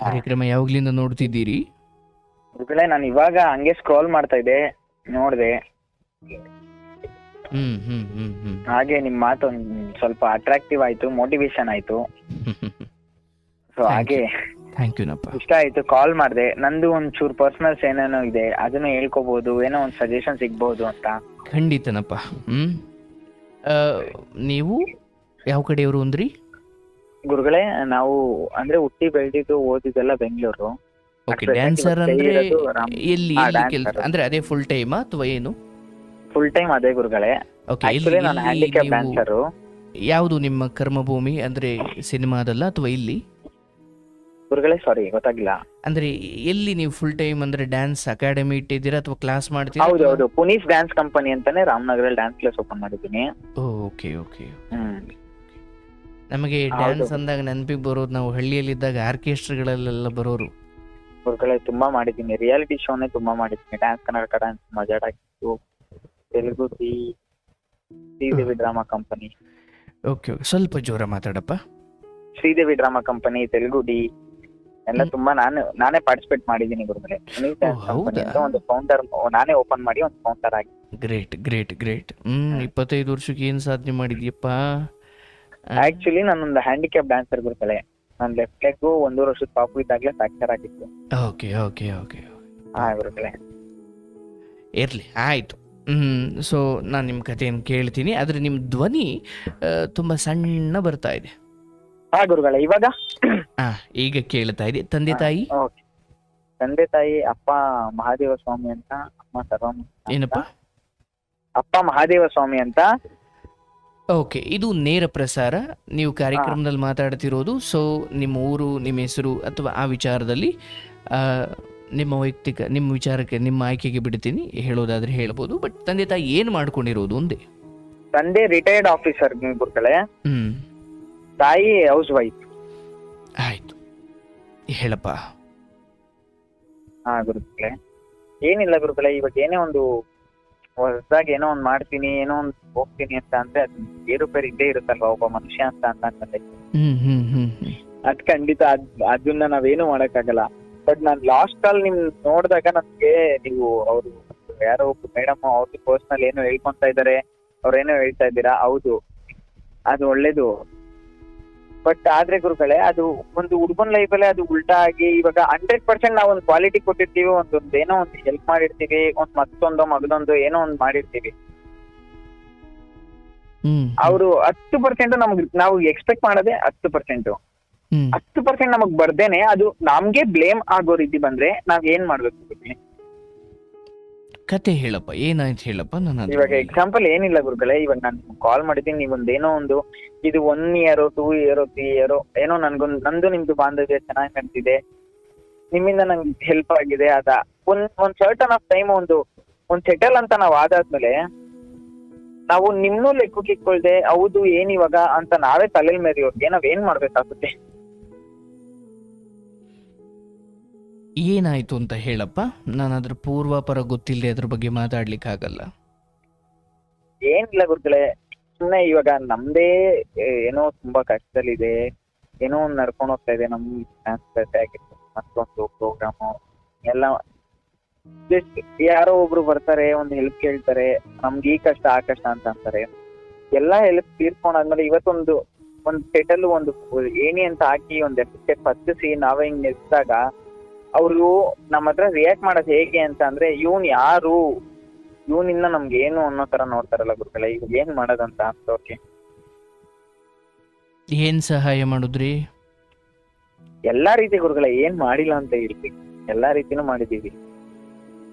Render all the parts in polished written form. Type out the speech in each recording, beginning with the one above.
ಕಾರ್ಯಕ್ರಮ ಯಾವಾಗ್ಲಿಂದ ನೋಡ್ತಿದ್ದೀರಿ? ಗುರುಗಳೇ ನಾನು ಇವಾಗ ಹಂಗೆ ಸ್ಕ್ರೋಲ್ ಮಾಡ್ತಾ ಇದ್ದೆ, ನೋಡಿದೆ. ಹಾಗೆ ನಿಮ್ಮ ಮಾತು ಸ್ವಲ್ಪ ಅಟ್ರಾಕ್ಟಿವ್ ಆಯ್ತು, ಮೋಟಿವೇಶನ್ ಆಯ್ತು. ಸೊ ಹಾಗೆ ಥ್ಯಾಂಕ್ ಯುನಪ್ಪ. ಇಷ್ಟ ಆಯ್ತು, ಕಾಲ್ ಮಾಡಿದೆ. ನಂದು ಒಂಚೂರು ಪರ್ಸನಲ್ಸ್ ಏನೇನೋ ಇದೆ, ಅದನ್ನು ಹೇಳ್ಕೋಬಹುದು, ಏನೋ ಒಂದು ಸಜೆಷನ್ ಸಿಗ್ಬಹುದು ಅಂತ. ಖಂಡಿತನಪ್ಪ. ನೀವು ಯಾವ ಕಡೆಯವರು ಅಂದ್ರಿ? ಗುರುಗಳೇ ನಾವು ಅಂದ್ರೆ ಹುಟ್ಟಿ ಬೆಳೆದಿದ್ದು ಓದಿದ್ದೆಲ್ಲ ಬೆಂಗಳೂರು. ಓಕೆ. ಡ್ಯಾನ್ಸರ್ ಅಂದ್ರೆ ಎಲ್ಲಿ ಕೆಲಸ ಅಂದ್ರೆ ಅದೇ ಫುಲ್ ಟೈಮ್ ಅಥವಾ ಏನು? ಫುಲ್ ಟೈಮ್ ಅದೇ ಗುರುಗಳೇ. ಓಕೆ. ನಾನು ಹ್ಯಾಂಡಿಕ್ಯಾಪ್ ಡ್ಯಾನ್ಸರ್. ಯಾವುದು ನಿಮ್ಮ ಕರ್ಮಭೂಮಿ ಅಂದ್ರೆ ಸಿನಿಮಾದಲ್ಲ ಅಥವಾ ಇಲ್ಲಿ? ಗುರುಗಳೇ ಸಾರಿ ಗೊತ್ತಾಗಿಲ್ಲ. ಅಂದ್ರೆ ಎಲ್ಲಿ ನೀವು ಫುಲ್ ಟೈಮ್ ಅಂದ್ರೆ ಡ್ಯಾನ್ಸ್ ಅಕಾಡೆಮಿ ಇಟ್ಟಿದ್ದೀರಾ ಅಥವಾ ಕ್ಲಾಸ್ ಮಾಡ್ತೀರಾ? ಹೌದು, ಪುನೀಸ್ ಡ್ಯಾನ್ಸ್ ಕಂಪನಿ ಅಂತಾನೆ ರಾಮನಗರಲ್ಲಿ ಡ್ಯಾನ್ಸ್ ಕ್ಲಾಸ್ ಓಪನ್ ಮಾಡಿದ್ದೀನಿ. Okay okay. ನಮಗೆ ಡ್ಯಾನ್ಸ್ ಅಂದಾಗ ನೆನಪಿಗೆ ಬರೋದು, ನಾವು ಹಳ್ಳಿಯಲ್ಲಿದ್ದಾಗ ಆರ್ಕೆಸ್ಟ್ರಾಗಳಲ್ಲೆಲ್ಲ ಬರೋರು. ಗುರುಗಳೇ ತುಂಬಾ ಮಾಡಿದ್ದೀನಿ, ರಿಯಾಲಿಟಿ ಶೋನೇ ತುಂಬಾ ಮಾಡಿದ್ದೀನಿ. ಡ್ಯಾನ್ಸ್ ಕರ್ನಾಟಕ ಡ್ಯಾನ್ಸ್, ಮಜಾಡ್ ಆಗಿತ್ತು, Telugu Sridevi drama company. Okay okay, ಸ್ವಲ್ಪ ಜೋರ ಮಾತಾಡಪ್ಪ. ಶ್ರೀದೇವಿ ಡ್ರಾಮಾ ಕಂಪನಿ, ತೆಲುಗು ಡಿ ಎಲ್ಲ ತುಂಬಾ ನಾನೇ ಪಾರ್ಟಿಸಿಪೇಟ್ ಮಾಡಿದ್ದೀನಿ ಗುರುಗಳೇ. ಒಂದು ಕೌಂಟರ್ ನಾನೇ ಓಪನ್ ಮಾಡಿ ಒಂದು ಕೌಂಟರ್ ಆಗಿ. Great great great. 25 ವರ್ಷಕ್ಕೆ ಏನ್ ಸಾಧನೆ ಮಾಡಿದ್ಯಪ್ಪ? ಆಕ್ಚುಲಿ ನಾನೊಂದು ಹ್ಯಾಂಡಿಕ್ಯಾಪ್ ಡ್ಯಾನ್ಸರ್ ಗುರುಗಳೇ. ನನ್ನ ಲೆಫ್ಟ್ ಲೆಗ್ 1.5 ವರ್ಷದ ಪಾಪು ಇದ್ದಾಗಲೇ ಫ್ರಾಕ್ಚರ್ ಆಗಿತ್ತು. Okay okay okay. ಗುರುಗಳೇ ಇರ್ಲಿ, ಆಯ್ತು. ಸೊ ನಾನು ನಿಮ್ಮ ಕಥೆಯನ್ನು ಕೇಳ್ತೀನಿ, ಆದ್ರೆ ನಿಮ್ಮ ಧ್ವನಿ ತುಂಬಾ ಸಣ್ಣ ಬರ್ತಾ ಇದೆ. ಗುರುಗಳೇ ಇವಾಗ ಈಗ ಕೇಳ್ತಾ ಇದೆ. ತಂದೆ ತಾಯಿ? ತಂದೆ ತಾಯಿ ಅಪ್ಪ ಮಹಾದೇವ ಸ್ವಾಮಿ ಅಂತ, ಅಮ್ಮ ಸರ್ವಮ್ಮ. ಏನಪ್ಪ? ಅಪ್ಪ ಮಹಾದೇವ ಸ್ವಾಮಿ ಅಂತ. ಓಕೆ. ಇದು ನೇರ ಪ್ರಸಾರ, ನೀವು ಕಾರ್ಯಕ್ರಮದಲ್ಲಿ ಮಾತಾಡ್ತಿರೋದು. ಸೊ ನಿಮ್ಮ ಊರು, ನಿಮ್ಮ ಹೆಸರು ಅಥವಾ ಆ ವಿಚಾರದಲ್ಲಿ ನಿಮ್ಮ ವೈಯಕ್ತಿಕ ನಿಮ್ಮ ವಿಚಾರಕ್ಕೆ ನಿಮ್ಮ ಆಯ್ಕೆಗೆ ಬಿಡ್ತೀನಿ. ಹೇಳೋದಾದ್ರೆ ಹೇಳ್ಬೋದು, ಬಟ್ ತಂದೆ ತಾಯಿ ಏನು ಮಾಡ್ಕೊಂಡಿರೋದು ಒಂದೇ? ತಂದೆ ರಿಟೈರ್ಡ್ ಆಫೀಸರ್ ಗುರುಗಳೇ, ತಾಯಿ ಹೌಸ್ ವೈಫ್. ಆಯ್ತು, ಹೇಳಪ್ಪ. ಗುರುಗಳೇ ಏನಿಲ್ಲ ಗುರುಗಳೇ, ಇವಾಗ ಏನೇ ಒಂದು ಹೊಸದಾಗಿ ಏನೋ ಒಂದು ಮಾಡ್ತೀನಿ, ಏನೋ ಒಂದು ಹೋಗ್ತೀನಿ ಅಂತ ಅಂದ್ರೆ ಅದು ಏರುಪೇರು ಇದ್ದೇ ಇರುತ್ತಲ್ವಾ ಒಬ್ಬ ಮನುಷ್ಯ ಅಂತ ಅಂದ್ಮೇಲೆ. ಅದ್ ಖಂಡಿತ ಅದನ್ನ ನಾವೇನು ಮಾಡಕ್ಕಾಗಲ್ಲ. ಬಟ್ ನಾನ್ ಲಾಸ್ಟ್ ಕಾಲ್ ನಿಮ್ ನೋಡಿದಾಗ ನನ್ಗೆ ನೀವು ಅವರು ಯಾರೋ ಒಬ್ರು ಮೇಡಮ್ ಅವ್ರಿಗೆ ಪರ್ಸನಲ್ ಏನೋ ಹೇಳ್ಕೊಂತ ಇದಾರೆ, ಅವ್ರೇನೋ ಹೇಳ್ತಾ ಇದ್ದೀರಾ. ಹೌದು, ಅದು ಒಳ್ಳೇದು. ಬಟ್ ಆದ್ರೆ ಗುರುಗಳೇ ಅದು ಒಂದು ಹುಡುಗನ್ ಲೈಫಲ್ಲೇ ಅದು ಉಲ್ಟಾ ಆಗಿ ಇವಾಗ 100% ನಾವು ಒಂದು ಕ್ವಾಲಿಟಿ ಕೊಟ್ಟಿರ್ತೀವಿ, ಒಂದೊಂದು ಏನೋ ಒಂದು ಹೆಲ್ಪ್ ಮಾಡಿರ್ತೀವಿ, ಒಂದ್ ಮತ್ತೊಂದು ಮಗದೊಂದು ಏನೋ ಒಂದು ಮಾಡಿರ್ತೀವಿ. ಅವರು 10% ನಮ್ಗೆ ನಾವು ಎಕ್ಸ್ಪೆಕ್ಟ್ ಮಾಡೋದೇ 10%. 10% ನಮಗ್ ಬರ್ದೇನೆ ಅದು ನಮ್ಗೆ ಬ್ಲೇಮ್ ಆಗೋ ರೀತಿ ಬಂದ್ರೆ ನಾವ್ ಏನ್ ಮಾಡ್ಬೇಕು? ಕತೆ ಹೇಳಪ್ಪ, ಏನಾಯ್ತು ಹೇಳಪ್ಪ. ಇವಾಗ ಎಕ್ಸಾಂಪಲ್ ಏನಿಲ್ಲ ಗುರುಗಳೇ, ಇವಾಗ ನಾನು ಕಾಲ್ ಮಾಡಿದ್ದೀನಿ, ನೀವೊಂದೇನೋ ಒಂದು ಇದು 1 year 2 year 3 year ಏನೋ ನಂದು ನಿಮ್ದು ಬಾಂಧವ್ಯ ಚೆನ್ನಾಗಿ ನಡ್ತಿದೆ, ನಿಮ್ಮಿಂದ ನಂಗೆ ಹೆಲ್ಪ್ ಆಗಿದೆ. ಒಂದ್ ಸರ್ಟನ್ ಆಫ್ ಟೈಮ್ ಒಂದು ಸೆಟಲ್ ಅಂತ ನಾವ್ ಆದಾದ್ಮೇಲೆ ನಾವು ನಿಮ್ನೂ ಲೆಕ್ಕಕ್ಕೆ ಇಟ್ಕೊಳ್ದೆ ಹೌದು ಏನಿವಾಗ ಅಂತ ನಾವೇ ತಲೆಲ್ ಮೇರಿಯೋರ್ಗೆ ನಾವೇನ್ ಮಾಡ್ಬೇಕಾಗುತ್ತೆ? ಏನಾಯ್ತು ಅಂತ ಹೇಳಪ್ಪ. ನಾನು ಅದ್ರ ಪೂರ್ವಾಪರ ಗೊತ್ತಿಲ್ಲದೆ ಅದ್ರ ಬಗ್ಗೆ ಮಾತಾಡ್ಲಿಕ್ಕೆ ಆಗಲ್ಲ. ಏನಿಲ್ಲ ಗುರುಗಳೇ, ಸುಮ್ಮನೆ ಇವಾಗ ನಮ್ದೇ ಏನೋ ತುಂಬಾ ಕಷ್ಟದಲ್ಲಿದೆ, ಏನೋ ಒಂದು ನಡ್ಕೊಂಡು ಹೋಗ್ತಾ ಇದೆ ನಮ್ ಡ್ಯಾನ್ಸ್ ಆಗಿರ್ಬೋದು, ಮತ್ತೊಂದು ಪ್ರೋಗ್ರಾಮು ಎಲ್ಲ. ಜಸ್ಟ್ ಯಾರೋ ಒಬ್ರು ಬರ್ತಾರೆ, ಒಂದು ಹೆಲ್ಪ್ ಕೇಳ್ತಾರೆ, ನಮ್ಗೆ ಈ ಕಷ್ಟ ಆ ಕಷ್ಟ ಅಂತ ಅಂತಾರೆ. ಎಲ್ಲಾ ಹೆಲ್ಪ್ ತೀರ್ಕೊಂಡಾದ್ಮೇಲೆ ಇವತ್ತೊಂದು ಸೆಟಲ್ ಒಂದು ಏನಿ ಅಂತ ಹಾಕಿ ಒಂದ್ ಎಫೆಕ್ಟ್ ಹತ್ತಿಸಿ ನಾವೇ ಹಿಂಗ್ ನಿಲ್ಸಿದಾಗ ಅವ್ರು ನಮ್ಮ ಹತ್ರ ರಿಯಾಕ್ಟ್ ಮಾಡೋದು ಹೇಗೆ ಅಂತ ಅಂದ್ರೆ, ಇವನ್ ಯಾರು, ಇವನಿಂದ ನಮ್ಗೆ ಏನು ಅನ್ನೋ ತರ ನೋಡ್ತಾರಲ್ಲ ಗುರುಗಳೇ. ಈಗ ಏನ್ ಮಾಡೋದಂತ ಅಂತವ್ರಿಗೆ ಏನ್ ಸಹಾಯ ಮಾಡುದ್ರಿ? ಎಲ್ಲಾ ರೀತಿ ಗುರುಗಳೇ, ಏನ್ ಮಾಡಿಲ್ಲ ಅಂತ ಹೇಳ್ತೀವಿ, ಎಲ್ಲಾ ರೀತಿನೂ ಮಾಡಿದೀವಿ.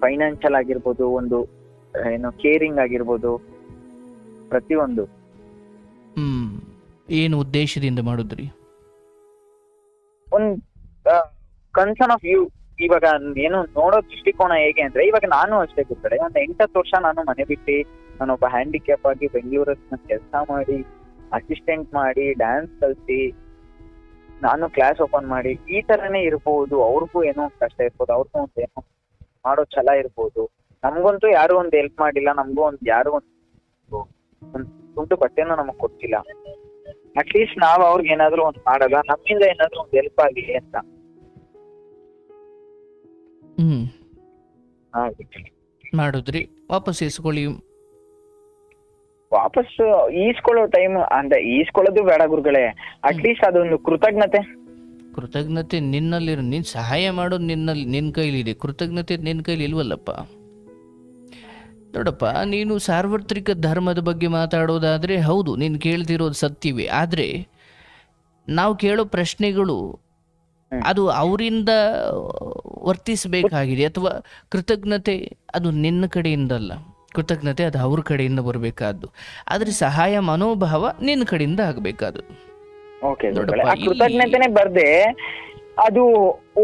ಫೈನಾನ್ಷಿಯಲ್ ಆಗಿರ್ಬೋದು, ಒಂದು ಏನು ಕೇರಿಂಗ್ ಆಗಿರ್ಬೋದು, ಪ್ರತಿಯೊಂದು. ಏನು ಉದ್ದೇಶದಿಂದ ಮಾಡುದ್ರಿ? ಒಂದ್ ಕನ್ಸರ್ನ್ ಆಫ್ ಯು. ಇವಾಗ ಏನು ನೋಡೋ ದೃಷ್ಟಿಕೋನ ಹೇಗೆ ಅಂದ್ರೆ, ಇವಾಗ ನಾನು ಅಷ್ಟೇ ಗುರುಗಳೇ, ಒಂದ್ 8-10 ವರ್ಷ ನಾನು ಮನೆ ಬಿಟ್ಟು ನಾನೊಬ್ಬ ಹ್ಯಾಂಡಿಕ್ಯಾಪ್ ಆಗಿ ಬೆಂಗಳೂರಲ್ಲಿ ಕೆಲಸ ಮಾಡಿ, ಅಸಿಸ್ಟೆಂಟ್ ಮಾಡಿ, ಡ್ಯಾನ್ಸ್ ಕಲ್ಸಿ, ನಾನು ಕ್ಲಾಸ್ ಓಪನ್ ಮಾಡಿ, ಈ ತರನೇ ಇರ್ಬೋದು. ಅವ್ರಿಗೂ ಏನೋ ಒಂದು ಕಷ್ಟ ಇರ್ಬೋದು, ಅವ್ರಿಗೂ ಒಂದು ಏನೋ ಮಾಡೋ ಛಲ ಇರ್ಬೋದು. ನಮ್ಗಂತೂ ಯಾರು ಒಂದು ಹೆಲ್ಪ್ ಮಾಡಿಲ್ಲ, ನಮಗೂ ಯಾರು ಒಂದು ದುಡ್ಡು ಬಟ್ಟೆನೂ ನಮಗ್ ಕೊಟ್ಟಿಲ್ಲ. ಅಟ್ಲೀಸ್ಟ್ ನಾವ್ ಅವ್ರಿಗೆ ಏನಾದ್ರು ಒಂದು ಮಾಡಲ್ಲ, ನಮ್ಮಿಂದ ಏನಾದ್ರು ಒಂದು ಹೆಲ್ಪ್ ಆಗಲಿ ಅಂತ. ಹ್ಮ್ ಹಾಗೆ ಮಾಡಿದ್ರಿ, ವಾಪಸ್ ಇಸ್ಕೊಳ್ಳಿ. ವಾಪಸ್ ಈಸ್ಕೊಳ್ಳೋ ಟೈಮ್ ಅಂದ್ರೆ ಈಸ್ಕೊಳ್ಳೋದು ಬೇಡ ಗುರುಗಳೇ, ಅಟ್ಲೀಸ್ಟ್ ಅದೊಂದು ಕೃತಜ್ಞತೆ. ಕೃತಜ್ಞತೆ ನಿನ್ನಲ್ಲಿ, ನೀನ್ ಸಹಾಯ ಮಾಡೋದು ನಿನ್ನಲ್ಲಿ, ನಿನ್ನ ಕೈಲಿದೆ. ಕೃತಜ್ಞತೆ ನಿನ್ನ ಕೈಲಿ ಇಲ್ವಲ್ಲಪ್ಪ. ನೋಡಪ್ಪ, ನೀನು ಸಾರ್ವತ್ರಿಕ ಧರ್ಮದ ಬಗ್ಗೆ ಮಾತಾಡೋದಾದ್ರೆ ಹೌದು, ನೀನು ಕೇಳ್ತಿರೋದು ಸತ್ಯವೇ. ಆದರೆ ನಾವು ಕೇಳೋ ಪ್ರಶ್ನೆಗಳು ಅದು ಅವರಿಂದ ವರ್ತಿಸಬೇಕಾಗಿದೆ. ಅಥವಾ ಕೃತಜ್ಞತೆ ಅದು ನಿನ್ನ ಕಡೆಯಿಂದಲ್ಲ, ಕೃತಜ್ಞತೆ ಅದು ಅವ್ರ ಕಡೆಯಿಂದ ಬರಬೇಕಾದ್ದು. ಆದರೆ ಸಹಾಯ ಮನೋಭಾವ ನಿನ್ನ ಕಡೆಯಿಂದ ಆಗಬೇಕಾದ್ದು. ಕೃತಜ್ಞತೆನೆ ಬರ್ದೆ ಅದು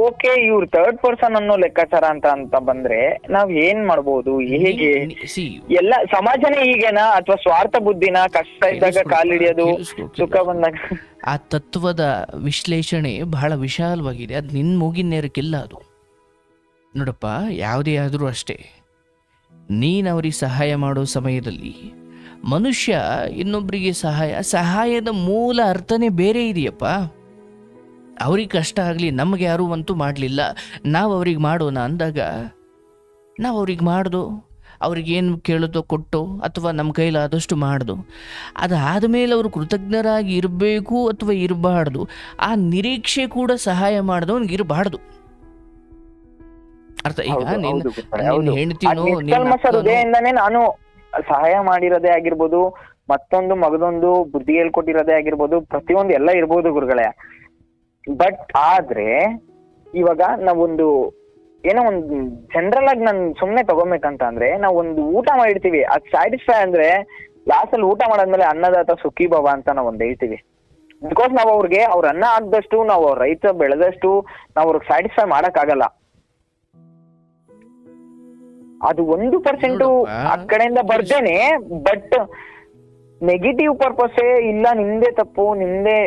ಓಕೆ, ಇವ್ರು ಥರ್ಡ್ ಪರ್ಸನ್ ಅನ್ನೋ ಲೆಕ್ಕಾಚಾರ ಅಂತ ಬಂದ್ರೆ ನಾವ್ ಏನ್ ಮಾಡ್ಬೋದು? ಹೇಗೆ ಎಲ್ಲ ಸಮಾಜನೇ ಹೀಗೇನಾ, ಅಥವಾ ಸ್ವಾರ್ಥ ಬುದ್ಧಿನ? ಕಷ್ಟ ಇದ್ದಾಗ ಕಾಲಿಡಿಯೋದು, ಸುಖ ಬಂದಾಗ? ಆ ತತ್ವದ ವಿಶ್ಲೇಷಣೆ ಬಹಳ ವಿಶಾಲವಾಗಿದೆ, ಅದು ನಿನ್ನ ಮೂಗಿನ ನೇರಕ್ಕಿಲ್ಲ ಅದು. ನೋಡಪ್ಪ, ಯಾವುದೇ ಆದರೂ ಅಷ್ಟೇ, ನೀನು ಅವ್ರಿಗೆ ಸಹಾಯ ಮಾಡೋ ಸಮಯದಲ್ಲಿ ಮನುಷ್ಯ ಇನ್ನೊಬ್ಬರಿಗೆ ಸಹಾಯದ ಮೂಲ ಅರ್ಥನೇ ಬೇರೆ ಇದೆಯಪ್ಪ. ಅವ್ರಿಗೆ ಕಷ್ಟ ಆಗಲಿ, ನಮಗೆ ಯಾರೂ ಅಂತೂ ಮಾಡಲಿಲ್ಲ, ನಾವು ಅವ್ರಿಗೆ ಮಾಡೋಣ ಅಂದಾಗ ನಾವು ಅವ್ರಿಗೆ ಮಾಡ್ದು, ಅವ್ರಿಗೇನು ಕೇಳೋದೋ ಕೊಟ್ಟು, ಅಥವಾ ನಮ್ಮ ಕೈಲಾದಷ್ಟು ಮಾಡ್ದು. ಅದಾದಮೇಲೆ ಅವರು ಕೃತಜ್ಞರಾಗಿ ಇರಬೇಕು ಅಥವಾ ಇರಬಾರ್ದು, ಆ ನಿರೀಕ್ಷೆ ಕೂಡ ಸಹಾಯ ಮಾಡಿದವನಿಗೆ ಇರಬಾರ್ದು. ಅರ್ಥ? ಈಗ ನೀನು ಹೆಂಡ್ತಿನೋ ಹೃದಯದಿಂದಾನೇ ನಾನು ಸಹಾಯ ಮಾಡಿರೋದೇ ಆಗಿರ್ಬೋದು, ಮತ್ತೊಂದು ಮಗದೊಂದು ಬುದ್ಧಿ ಹೇಳ್ಕೊಟ್ಟಿರೋದೇ ಆಗಿರ್ಬೋದು, ಪ್ರತಿಯೊಂದು ಎಲ್ಲ ಇರ್ಬೋದು ಗುರುಗಳೇ. ಬಟ್ ಆದ್ರೆ ಇವಾಗ ನಾವೊಂದು ಏನೋ ಒಂದು ಜನರಲ್ ಆಗಿ ನಾನು ಸುಮ್ನೆ ತಗೋಬೇಕಂತ ಅಂದ್ರೆ, ನಾವು ಒಂದು ಊಟ ಮಾಡಿರ್ತೀವಿ, ಅದ್ ಸ್ಯಾಟಿಸ್ಫೈ ಅಂದ್ರೆ ಲಾಸ್ಟ್ ಅಲ್ಲಿ ಊಟ ಮಾಡಾದ್ಮೇಲೆ ಅನ್ನದಾತ ಸುಖಿ ಭವ ಅಂತ ನಾವ್ ಒಂದ್ ಹೇಳ್ತೀವಿ. ಬಿಕಾಸ್ ನಾವ್ ಅವ್ರಿಗೆ ಅವ್ರ ಅನ್ನ ಆಗ್ದಷ್ಟು, ನಾವು ಅವ್ರ ರೈತ ಬೆಳೆದಷ್ಟು ನಾವ್ ಅವ್ರಿಗೆ ಸ್ಯಾಟಿಸ್ಫೈ ಮಾಡಕ್ ಆಗಲ್ಲ. ಅದು 1% ಆ ಕಡೆಯಿಂದ ಬರ್ದೇನೆ. ಬಟ್ ನೆಗೆಟಿವ್ ಪರ್ಪಸೇ ಇಲ್ಲ, ನಿಮ್ದೇ ತಪ್ಪು, ನಿಮ್ದೇ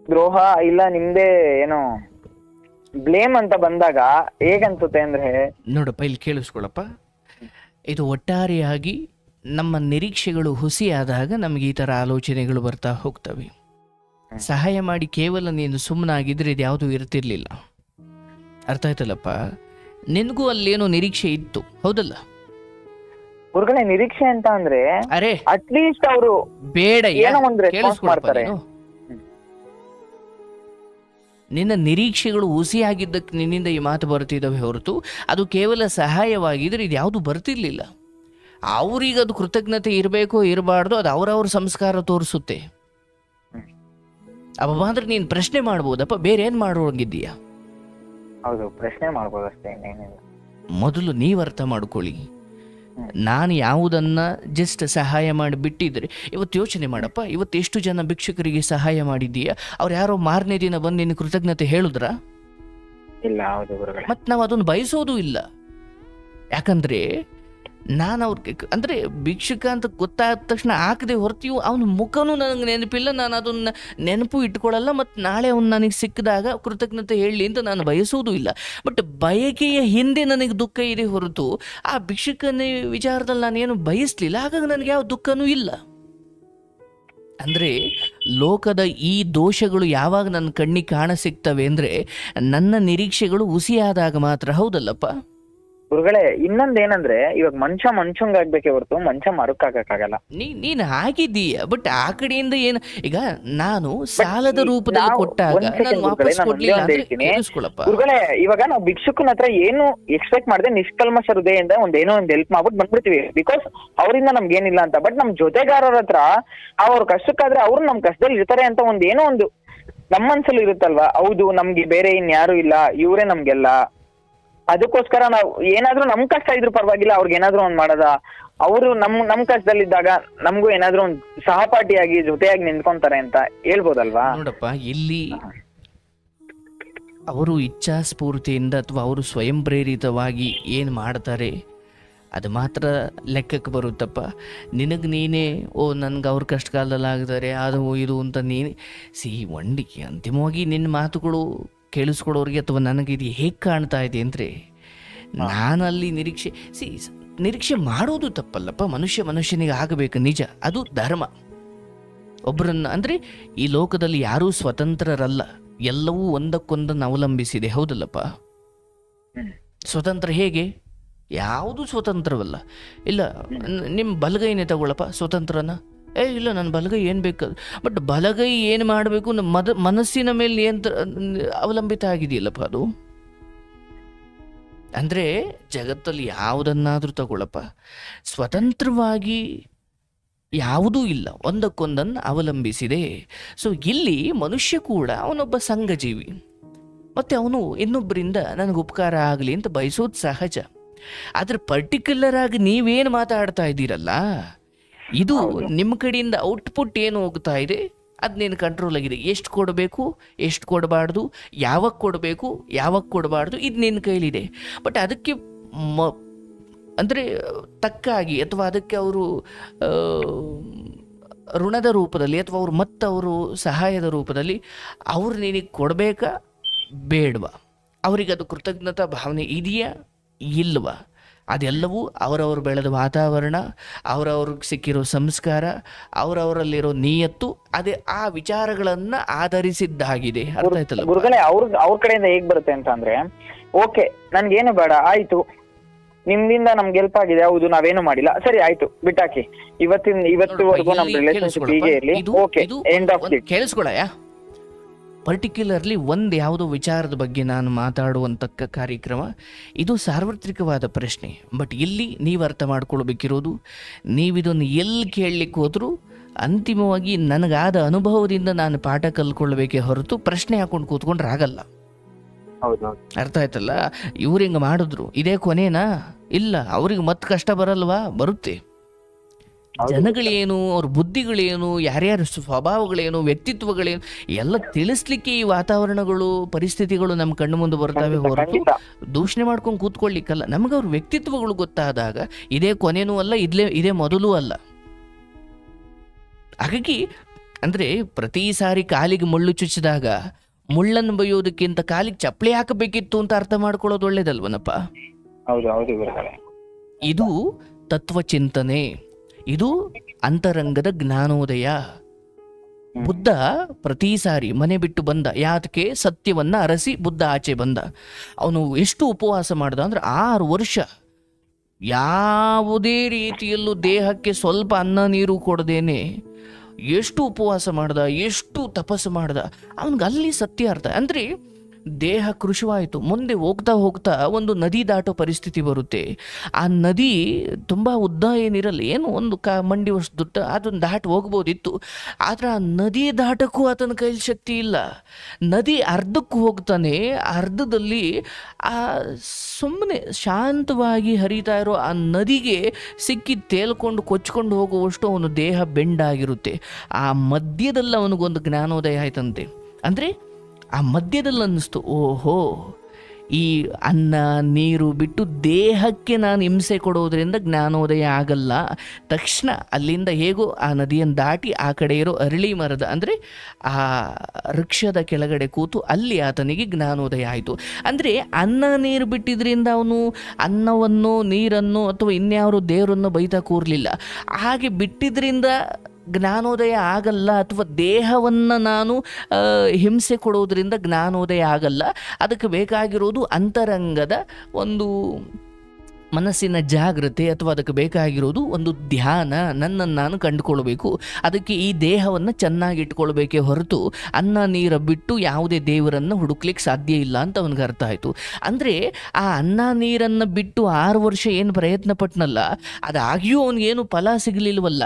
ದ್ರೋಹ, ಇಲ್ಲ ನಿಮ್ದೇ ಏನೋ ಬ್ಲೇಮ್ ಅಂತ ಬಂದಾಗ ಹೇಗನ್ಸುತ್ತೆ ಅಂದ್ರೆ, ನೋಡಪ್ಪ ಇಲ್ಲಿ ಕೇಳಿಸ್ಕೊಳಪ್ಪ, ಇದು ಒಟ್ಟಾರೆಯಾಗಿ ನಮ್ಮ ನಿರೀಕ್ಷೆಗಳು ಹುಸಿಯಾದಾಗ ನಮಗೆ ಈ ಥರ ಆಲೋಚನೆಗಳು ಬರ್ತಾ ಹೋಗ್ತವೆ. ಸಹಾಯ ಮಾಡಿ ಕೇವಲ ನೀನು ಸುಮ್ಮನಾಗಿದ್ರೆ ಇದು ಯಾವುದೂ ಇರ್ತಿರ್ಲಿಲ್ಲ. ಅರ್ಥ ಆಯ್ತಲ್ಲಪ್ಪ? ನಿನಗೂ ಅಲ್ಲೇನೋ ನಿರೀಕ್ಷೆ ಇತ್ತು, ಹೌದಲ್ಲ? ಗುರುಗಳೇ, ನಿರೀಕ್ಷೆ ಅಂತ ಅಂದ್ರೆ ಅರೆ ಅಟ್ಲೀಸ್ಟ್ ಅವರು ಬೇಡ, ಏನೋ ಒಂದು ರೆಸ್ಪಾನ್ಸ್ ಮಾಡ್ತಾರೆ. ನಿನ್ನ ನಿರೀಕ್ಷೆಗಳು ಹುಸಿಯಾಗಿದ್ದಕ್ಕೆ ನಿನ್ನಿಂದ ಈ ಮಾತು ಬರ್ತಿದ್ದಾವೆ ಹೊರತು ಅದು ಕೇವಲ ಸಹಾಯವಾಗಿದ್ರೆ ಇದು ಯಾವುದು ಬರ್ತಿರ್ಲಿಲ್ಲ. ಅವ್ರಿಗೆ ಅದು ಕೃತಜ್ಞತೆ ಇರಬೇಕೋ ಇರಬಾರ್ದು, ಅದು ಅವರವ್ರ ಸಂಸ್ಕಾರ ತೋರಿಸುತ್ತೆ. ಅಬ್ಬ ಅಂದ್ರೆ ನೀನು ಪ್ರಶ್ನೆ ಮಾಡ್ಬೋದಪ್ಪ, ಬೇರೆ ಏನು ಮಾಡೋಂಗಿದ್ದೀಯಾ? ಹೌದು, ಪ್ರಶ್ನೆ ಮಾಡ್ಬೋದು ಅಷ್ಟೇ, ಇನ್ನೇನಿಲ್ಲ. ಮೊದಲು ನೀವು ಅರ್ಥ ಮಾಡ್ಕೊಳ್ಳಿ, ನಾನು ಯಾವುದನ್ನ ಜಸ್ಟ್ ಸಹಾಯ ಮಾಡಿ ಬಿಟ್ಟಿದ್ರೆ, ಇವತ್ತು ಯೋಚನೆ ಮಾಡಪ್ಪ, ಇವತ್ತು ಎಷ್ಟು ಜನ ಭಿಕ್ಷುಕರಿಗೆ ಸಹಾಯ ಮಾಡಿದ್ದೀಯಾ? ಅವ್ರು ಯಾರೋ ಮಾರನೇ ದಿನ ಬಂದು ನಿನ್ನ ಕೃತಜ್ಞತೆ ಹೇಳಿದ್ರ? ಇಲ್ಲ. ಹೌದು ಗುರುಗಳೇ. ಮತ್ತು ನಾವು ಅದನ್ನು ಬಯಸೋದು ಇಲ್ಲ. ಯಾಕಂದ್ರೆ ನಾನು ಅವ್ರಿಗೆ ಅಂದರೆ ಭಿಕ್ಷುಕ ಅಂತ ಗೊತ್ತಾದ ತಕ್ಷಣ ಹಾಕದೆ ಹೊರತೀವಿ, ಅವನ ಮುಖನೂ ನನಗೆ ನೆನಪಿಲ್ಲ, ನಾನು ಅದನ್ನು ನೆನಪು ಇಟ್ಕೊಳ್ಳಲ್ಲ, ಮತ್ತು ನಾಳೆ ಅವ್ನು ನನಗೆ ಸಿಕ್ಕಿದಾಗ ಕೃತಜ್ಞತೆ ಹೇಳಲಿ ಅಂತ ನಾನು ಬಯಸೋದು ಇಲ್ಲ. ಬಟ್ ಬಯಕೆಯ ಹಿಂದೆ ನನಗೆ ದುಃಖ ಇದೆ ಹೊರತು ಆ ಭಿಕ್ಷುಕನ ವಿಚಾರದಲ್ಲಿ ನಾನೇನು ಬಯಸಲಿಲ್ಲ, ಹಾಗಾಗಿ ನನಗೆ ಯಾವ ದುಃಖನೂ ಇಲ್ಲ. ಅಂದರೆ ಲೋಕದ ಈ ದೋಷಗಳು ಯಾವಾಗ ನನ್ನ ಕಣ್ಣಿಗೆ ಕಾಣ ಸಿಗ್ತವೆ ಅಂದರೆ ನನ್ನ ನಿರೀಕ್ಷೆಗಳು ಹುಸಿಯಾದಾಗ ಮಾತ್ರ, ಹೌದಲ್ಲಪ್ಪ? ಗುರುಗಳೇ, ಇನ್ನೊಂದೇನಂದ್ರೆ, ಇವಾಗ ಮನುಷ್ಯಂಗ್ ಆಗ್ಬೇಕೇ ಹೊರತು ಮನುಷ್ಯ ಮರುಕಾಗಕ್ಕಾಗಲ್ಲ. ನೀನು ಆಗಿದ್ದೀಯ, ಬಟ್ ಆ ಕಡೆಯಿಂದ ಏನು, ಈಗ ನಾನು ಸಾಲದ ರೂಪದಲ್ಲಿ ಕೊಟ್ಟಾಗ ಗುರುಗಳೇ, ಇವಾಗ ನಾವು ಭಿಕ್ಷುಕನ ಹತ್ರ ಏನು ಎಕ್ಸ್ಪೆಕ್ಟ್ ಮಾಡದೆ ನಿಷ್ಕಲ್ಮಶ ಹೃದಯದಿಂದ ಏನೋ ಒಂದು ಹೆಲ್ಪ್ ಮಾಡ್ಬಿಟ್ಟು ಬಂದ್ಬಿಡ್ತೀವಿ, ಬಿಕಾಸ್ ಅವರಿಂದ ನಮ್ಗೆ ಏನಿಲ್ಲ ಅಂತ. ಬಟ್ ನಮ್ ಜೊತೆಗಾರರ ಹತ್ರ ಅವ್ರ ಕಷ್ಟಕ್ಕಾದ್ರೆ ಅವ್ರು ನಮ್ ಕಷ್ಟದಲ್ಲಿ ಇರ್ತಾರೆ ಅಂತ ಏನೋ ಒಂದು ನಮ್ಮ ಮನ್ಸಲ್ಲಿ ಇರುತ್ತಲ್ವಾ. ಹೌದು, ನಮ್ಗೆ ಬೇರೆ ಇನ್ಯಾರು ಇಲ್ಲ, ಇವರೇ ನಮ್ಗೆಲ್ಲ, ಅದಕ್ಕೋಸ್ಕರ ನಾವು ಏನಾದ್ರೂ ನಮ್ ಕಷ್ಟ ಇದ್ರು ಪರವಾಗಿಲ್ಲ, ಅವ್ರಿಗೆ ಏನಾದ್ರು ಒಂದ್ ಮಾಡದ, ಅವರು ನಮ್ ಕಷ್ಟದಲ್ಲಿದ್ದಾಗ ನಮಗೂ ಏನಾದ್ರು ಒಂದ್ ಸಹಪಾಠಿಯಾಗಿ ಜೊತೆಯಾಗಿ ನಿಂತ್ಕೊಂತಾರೆ ಅಂತ ಹೇಳ್ಬೋದಲ್ವಾ? ನೋಡಪ್ಪ, ಇಲ್ಲಿ ಅವರು ಇಚ್ಛಾಸ್ಫೂರ್ತಿಯಿಂದ ಅಥವಾ ಅವರು ಸ್ವಯಂ ಪ್ರೇರಿತವಾಗಿ ಏನು ಮಾಡ್ತಾರೆ ಅದು ಮಾತ್ರ ಲೆಕ್ಕಕ್ಕೆ ಬರುತ್ತಪ್ಪ. ನಿನಗೆ ನೀನೇ ನನ್ಗೆ ಅವ್ರ ಕಷ್ಟ ಕಾಲದಲ್ಲಿ ಆಗ್ತಾರೆ ಅದು ಇದು ಅಂತ ನೀನು ಒಂದಿಗೆ ಅಂತಿಮವಾಗಿ ನಿನ್ನ ಮಾತುಗಳು ಕೇಳಿಸ್ಕೊಡೋರಿಗೆ ಅಥವಾ ನನಗೆ ಇದು ಹೇಗೆ ಕಾಣ್ತಾ ಇದೆ ಅಂದರೆ, ನಾನಲ್ಲಿ ನಿರೀಕ್ಷೆ ಮಾಡೋದು ತಪ್ಪಲ್ಲಪ್ಪ. ಮನುಷ್ಯನಿಗೆ ಆಗಬೇಕು, ನಿಜ, ಅದು ಧರ್ಮ. ಒಬ್ಬರನ್ನ ಅಂದರೆ ಈ ಲೋಕದಲ್ಲಿ ಯಾರೂ ಸ್ವತಂತ್ರರಲ್ಲ, ಎಲ್ಲವೂ ಒಂದಕ್ಕೊಂದನ್ನು ಅವಲಂಬಿಸಿದೆ, ಹೌದಲ್ಲಪ್ಪ? ಸ್ವತಂತ್ರ ಹೇಗೆ? ಯಾವುದು ಸ್ವತಂತ್ರವಲ್ಲ. ಇಲ್ಲ, ನಿಮ್ಮ ಬಲಗೈನೇ ತಗೊಳ್ಳಪ್ಪ ಸ್ವತಂತ್ರನ. ಇಲ್ಲ, ನನ್ನ ಬಲಗೈ ಏನು ಬೇಕು, ಬಟ್ ಬಲಗೈ ಏನು ಮಾಡಬೇಕು ಮನಸ್ಸಿನ ಮೇಲೆ ಅವಲಂಬಿತ ಆಗಿದೆಯಲ್ಲಪ್ಪ ಅದು. ಅಂದರೆ ಜಗತ್ತಲ್ಲಿ ಯಾವುದನ್ನಾದರೂ ತಗೊಳ್ಳಪ್ಪ, ಸ್ವತಂತ್ರವಾಗಿ ಯಾವುದೂ ಇಲ್ಲ, ಒಂದಕ್ಕೊಂದನ್ನು ಅವಲಂಬಿಸಿದೆ. ಸೊ ಇಲ್ಲಿ ಮನುಷ್ಯ ಕೂಡ ಅವನೊಬ್ಬ ಸಂಘಜೀವಿ, ಮತ್ತು ಅವನು ಇನ್ನೊಬ್ಬರಿಂದ ನನಗೆ ಉಪಕಾರ ಆಗಲಿ ಅಂತ ಬಯಸೋದು ಸಹಜ. ಆದರೆ ಪರ್ಟಿಕ್ಯುಲರ್ ಆಗಿ ನೀವೇನು ಮಾತಾಡ್ತಾ ಇದ್ದೀರಲ್ಲ, ಇದು ನಿಮ್ಮ ಕಡೆಯಿಂದ ಔಟ್ಪುಟ್ ಏನು ಹೋಗ್ತಾ ಇದೆ ಅದನ್ನೇನು ಕಂಟ್ರೋಲ್ ಆಗಿದೆ. ಎಷ್ಟು ಕೊಡಬೇಕು, ಎಷ್ಟು ಕೊಡಬಾರ್ದು, ಯಾವಾಗ ಕೊಡಬೇಕು, ಯಾವಾಗ ಕೊಡಬಾರ್ದು, ಇದು ನಿನ್ನ ಕೈಲಿದೆ. ಬಟ್ ಅದಕ್ಕೆ ಅಂದರೆ ತಕ್ಕಾಗಿ ಅಥವಾ ಅದಕ್ಕೆ ಅವರು ಋಣದ ರೂಪದಲ್ಲಿ ಅಥವಾ ಅವರು ಮತ್ತವರು ಸಹಾಯದ ರೂಪದಲ್ಲಿ ಅವ್ರು ನಿನಗೆ ಕೊಡಬೇಕಾ ಬೇಡವಾ, ಅವರಿಗೆ ಅದು ಕೃತಜ್ಞತಾ ಭಾವನೆ ಇದೆಯಾ ಇಲ್ವಾ, ಅದೆಲ್ಲವೂ ಅವರವರು ಬೆಳೆದ ವಾತಾವರಣ, ಅವರವ್ರಿಗೆ ಸಿಕ್ಕಿರೋ ಸಂಸ್ಕಾರ, ಅವರವರಲ್ಲಿರೋ ನಿಯತ್ತು, ಅದೇ ಆ ವಿಚಾರಗಳನ್ನ ಆಧರಿಸಿದ್ದಾಗಿದೆ. ಅರ್ಥ ಆಯ್ತಲ್ಲ ಗುರುಗಳೇ? ಅವ್ರ ಕಡೆಯಿಂದ ಹೇಗ್ ಬರುತ್ತೆ ಅಂತ ಅಂದ್ರೆ, ಓಕೆ ನನ್ಗೇನು ಬೇಡ, ಆಯ್ತು ನಿಮ್ದಿಂದ ನಮ್ಗೆ ಹೆಲ್ಪ್ ಆಗಿದೆ, ಹೌದು ನಾವೇನು ಮಾಡಿಲ್ಲ, ಸರಿ ಆಯ್ತು ಬಿಟ್ಟಾಕಿ, ಇವತ್ತುವರೆಗೂ ನಮ್ ರಿಲೇಶನ್ಶಿಪ್ ಹೀಗೆ ಇರ್ಲಿ, ಓಕೆ ಎಂಡ್ ಆಫ್ ಇಟ್. ಕೇಳಿಸ್ಕೊಳಯ್ಯ, ಪರ್ಟಿಕ್ಯುಲರ್ಲಿ ಒಂದು ಯಾವುದೋ ವಿಚಾರದ ಬಗ್ಗೆ ನಾನು ಮಾತಾಡುವಂಥ ಕಾರ್ಯಕ್ರಮ ಇದು ಸಾರ್ವತ್ರಿಕವಾದ ಪ್ರಶ್ನೆ. ಬಟ್ ಇಲ್ಲಿ ನೀವು ಅರ್ಥ ಮಾಡ್ಕೊಳ್ಬೇಕಿರೋದು, ನೀವಿದನ್ನು ಎಲ್ಲಿ ಕೇಳಲಿಕ್ಕೆ ಹೋದರೂ ಅಂತಿಮವಾಗಿ ನನಗಾದ ಅನುಭವದಿಂದ ನಾನು ಪಾಠ ಕಲ್ತ್ಕೊಳ್ಬೇಕೇ ಹೊರತು ಪ್ರಶ್ನೆ ಹಾಕೊಂಡು ಕೂತ್ಕೊಂಡ್ರೆ ಆಗಲ್ಲ. ಅರ್ಥ ಆಯ್ತಲ್ಲ? ಇವ್ರು ಹಿಂಗೆ ಮಾಡಿದ್ರು, ಇದೇ ಕೊನೆನಾ? ಇಲ್ಲ, ಅವ್ರಿಗೆ ಮತ್ತೆ ಕಷ್ಟ ಬರಲ್ವಾ? ಬರುತ್ತೆ. ಜನಗಳೇನು, ಅವ್ರ ಬುದ್ಧಿಗಳೇನು, ಯಾರ್ಯಾರ ಸ್ವಭಾವಗಳೇನು, ವ್ಯಕ್ತಿತ್ವಗಳೇನು ಎಲ್ಲ ತಿಳಿಸ್ಲಿಕ್ಕೆ ಈ ವಾತಾವರಣಗಳು, ಪರಿಸ್ಥಿತಿಗಳು ನಮ್ಮ ಕಣ್ಣು ಮುಂದೆ ಬರ್ತವೆ ಹೊರತು ದೂಷಣೆ ಮಾಡ್ಕೊಂಡು ಕೂತ್ಕೊಳ್ಳಿಕ್ಕಲ್ಲ. ನಮ್ಗೆ ಅವ್ರ ವ್ಯಕ್ತಿತ್ವಗಳು ಗೊತ್ತಾದಾಗ ಇದೇ ಕೊನೆನೂ ಅಲ್ಲ, ಇದೇ ಮೊದಲೂ ಅಲ್ಲ. ಹಾಗಾಗಿ ಅಂದರೆ ಪ್ರತಿ ಸಾರಿ ಕಾಲಿಗೆ ಮುಳ್ಳು ಚುಚ್ಚಿದಾಗ ಮುಳ್ಳನ್ನು ಬೈಯೋದಕ್ಕಿಂತ ಕಾಲಿಗೆ ಚಪ್ಪಲಿ ಹಾಕಬೇಕಿತ್ತು ಅಂತ ಅರ್ಥ ಮಾಡ್ಕೊಳ್ಳೋದು ಒಳ್ಳೇದಲ್ವನಪ್ಪ. ಇದು ತತ್ವಚಿಂತನೆ, ಇದು ಅಂತರಂಗದ ಜ್ಞಾನೋದಯ. ಬುದ್ಧ ಪ್ರತಿ ಸಾರಿ ಮನೆ ಬಿಟ್ಟು ಬಂದ, ಯಾತಕ್ಕೆ? ಸತ್ಯವನ್ನ ಅರಸಿ ಬುದ್ಧ ಆಚೆ ಬಂದ. ಅವನು ಎಷ್ಟು ಉಪವಾಸ ಮಾಡ್ದ ಅಂದ್ರೆ 6 ವರ್ಷ ಯಾವುದೇ ರೀತಿಯಲ್ಲೂ ದೇಹಕ್ಕೆ ಸ್ವಲ್ಪ ಅನ್ನ ನೀರು ಕೊಡದೇನೆ ಎಷ್ಟು ಉಪವಾಸ ಮಾಡ್ದ, ಎಷ್ಟು ತಪಸ್ಸು ಮಾಡ್ದ. ಅವನಿಗೆ ಅಲ್ಲಿ ಸತ್ಯ ಅರ್ಥ. ಅಂದರೆ ದೇಹ ಕೃಶವಾಯಿತು. ಮುಂದೆ ಹೋಗ್ತಾ ಹೋಗ್ತಾ ಒಂದು ನದಿ ದಾಟೋ ಪರಿಸ್ಥಿತಿ ಬರುತ್ತೆ. ಆ ನದಿ ತುಂಬ ಉದ್ದ ಏನಿರಲ್ಲ, ಏನು ಒಂದು ಮಂಡಿ ವರ್ಷ ದುಡ್ಡ, ಅದನ್ನು ದಾಟಿ ಹೋಗ್ಬೋದಿತ್ತು. ಆದರೆ ಆ ನದಿ ದಾಟಕ್ಕೂ ಆತನ ಕೈಲಿ ಶಕ್ತಿ ಇಲ್ಲ. ನದಿ ಅರ್ಧಕ್ಕೆ ಹೋಗ್ತಾನೆ, ಅರ್ಧದಲ್ಲಿ ಆ ಸುಮ್ಮನೆ ಶಾಂತವಾಗಿ ಹರಿತಾ ಇರೋ ಆ ನದಿಗೆ ಸಿಕ್ಕಿ ತೇಲ್ಕೊಂಡು ಕೊಚ್ಕೊಂಡು ಹೋಗುವಷ್ಟು ಅವನ ದೇಹ ಬೆಂಡಾಗಿರುತ್ತೆ. ಆ ಮಧ್ಯದಲ್ಲಿ ಅವನಿಗೊಂದು ಜ್ಞಾನೋದಯ ಆಯ್ತಂತೆ. ಅಂದರೆ ಆ ಮಧ್ಯದಲ್ಲಿ ಅನ್ನಿಸ್ತು, ಓಹೋ, ಈ ಅನ್ನ ನೀರು ಬಿಟ್ಟು ದೇಹಕ್ಕೆ ನಾನು ಹಿಂಸೆ ಕೊಡೋದ್ರಿಂದ ಜ್ಞಾನೋದಯ ಆಗಲ್ಲ. ತಕ್ಷಣ ಅಲ್ಲಿಂದ ಹೇಗೋ ಆ ನದಿಯನ್ನು ದಾಟಿ ಆ ಕಡೆ ಇರೋ ಅರಳಿ ಮರದ ಅಂದರೆ ಆ ವೃಕ್ಷದ ಕೆಳಗಡೆ ಕೂತು ಅಲ್ಲಿ ಆತನಿಗೆ ಜ್ಞಾನೋದಯ ಆಯಿತು. ಅಂದರೆ ಅನ್ನ ನೀರು ಬಿಟ್ಟಿದ್ರಿಂದ ಅವನು ಅನ್ನವನ್ನು ನೀರನ್ನು ಅಥವಾ ಇನ್ಯಾರು ದೇವರನ್ನು ಬೈತಾ ಕೂರಲಿಲ್ಲ. ಹಾಗೆ ಬಿಟ್ಟಿದ್ರಿಂದ ಜ್ಞಾನೋದಯ ಆಗಲ್ಲ, ಅಥವಾ ದೇಹವನ್ನು ನಾನು ಹಿಂಸೆ ಕೊಡೋದ್ರಿಂದ ಜ್ಞಾನೋದಯ ಆಗಲ್ಲ. ಅದಕ್ಕೆ ಬೇಕಾಗಿರೋದು ಅಂತರಂಗದ ಒಂದು ಮನಸ್ಸಿನ ಜಾಗೃತೆ, ಅಥವಾ ಅದಕ್ಕೆ ಬೇಕಾಗಿರೋದು ಒಂದು ಧ್ಯಾನ. ನನ್ನನ್ನು ನಾನು ಕಂಡುಕೊಳ್ಬೇಕು, ಅದಕ್ಕೆ ಈ ದೇಹವನ್ನು ಚೆನ್ನಾಗಿ ಇಟ್ಕೊಳ್ಬೇಕೇ ಹೊರತು ಅನ್ನ ನೀರ ಬಿಟ್ಟು ಯಾವುದೇ ದೇವರನ್ನು ಹುಡುಕ್ಲಿಕ್ಕೆ ಸಾಧ್ಯ ಇಲ್ಲ ಅಂತ ಅವನಿಗೆ ಅರ್ಥ ಆಯಿತು. ಅಂದರೆ ಆ ಅನ್ನ ನೀರನ್ನು ಬಿಟ್ಟು 6 ವರ್ಷ ಏನು ಪ್ರಯತ್ನ ಪಟ್ಟನಲ್ಲ, ಅದಾಗಿಯೂ ಅವನಿಗೇನು ಫಲ ಸಿಗಲಿಲ್ವಲ್ಲ.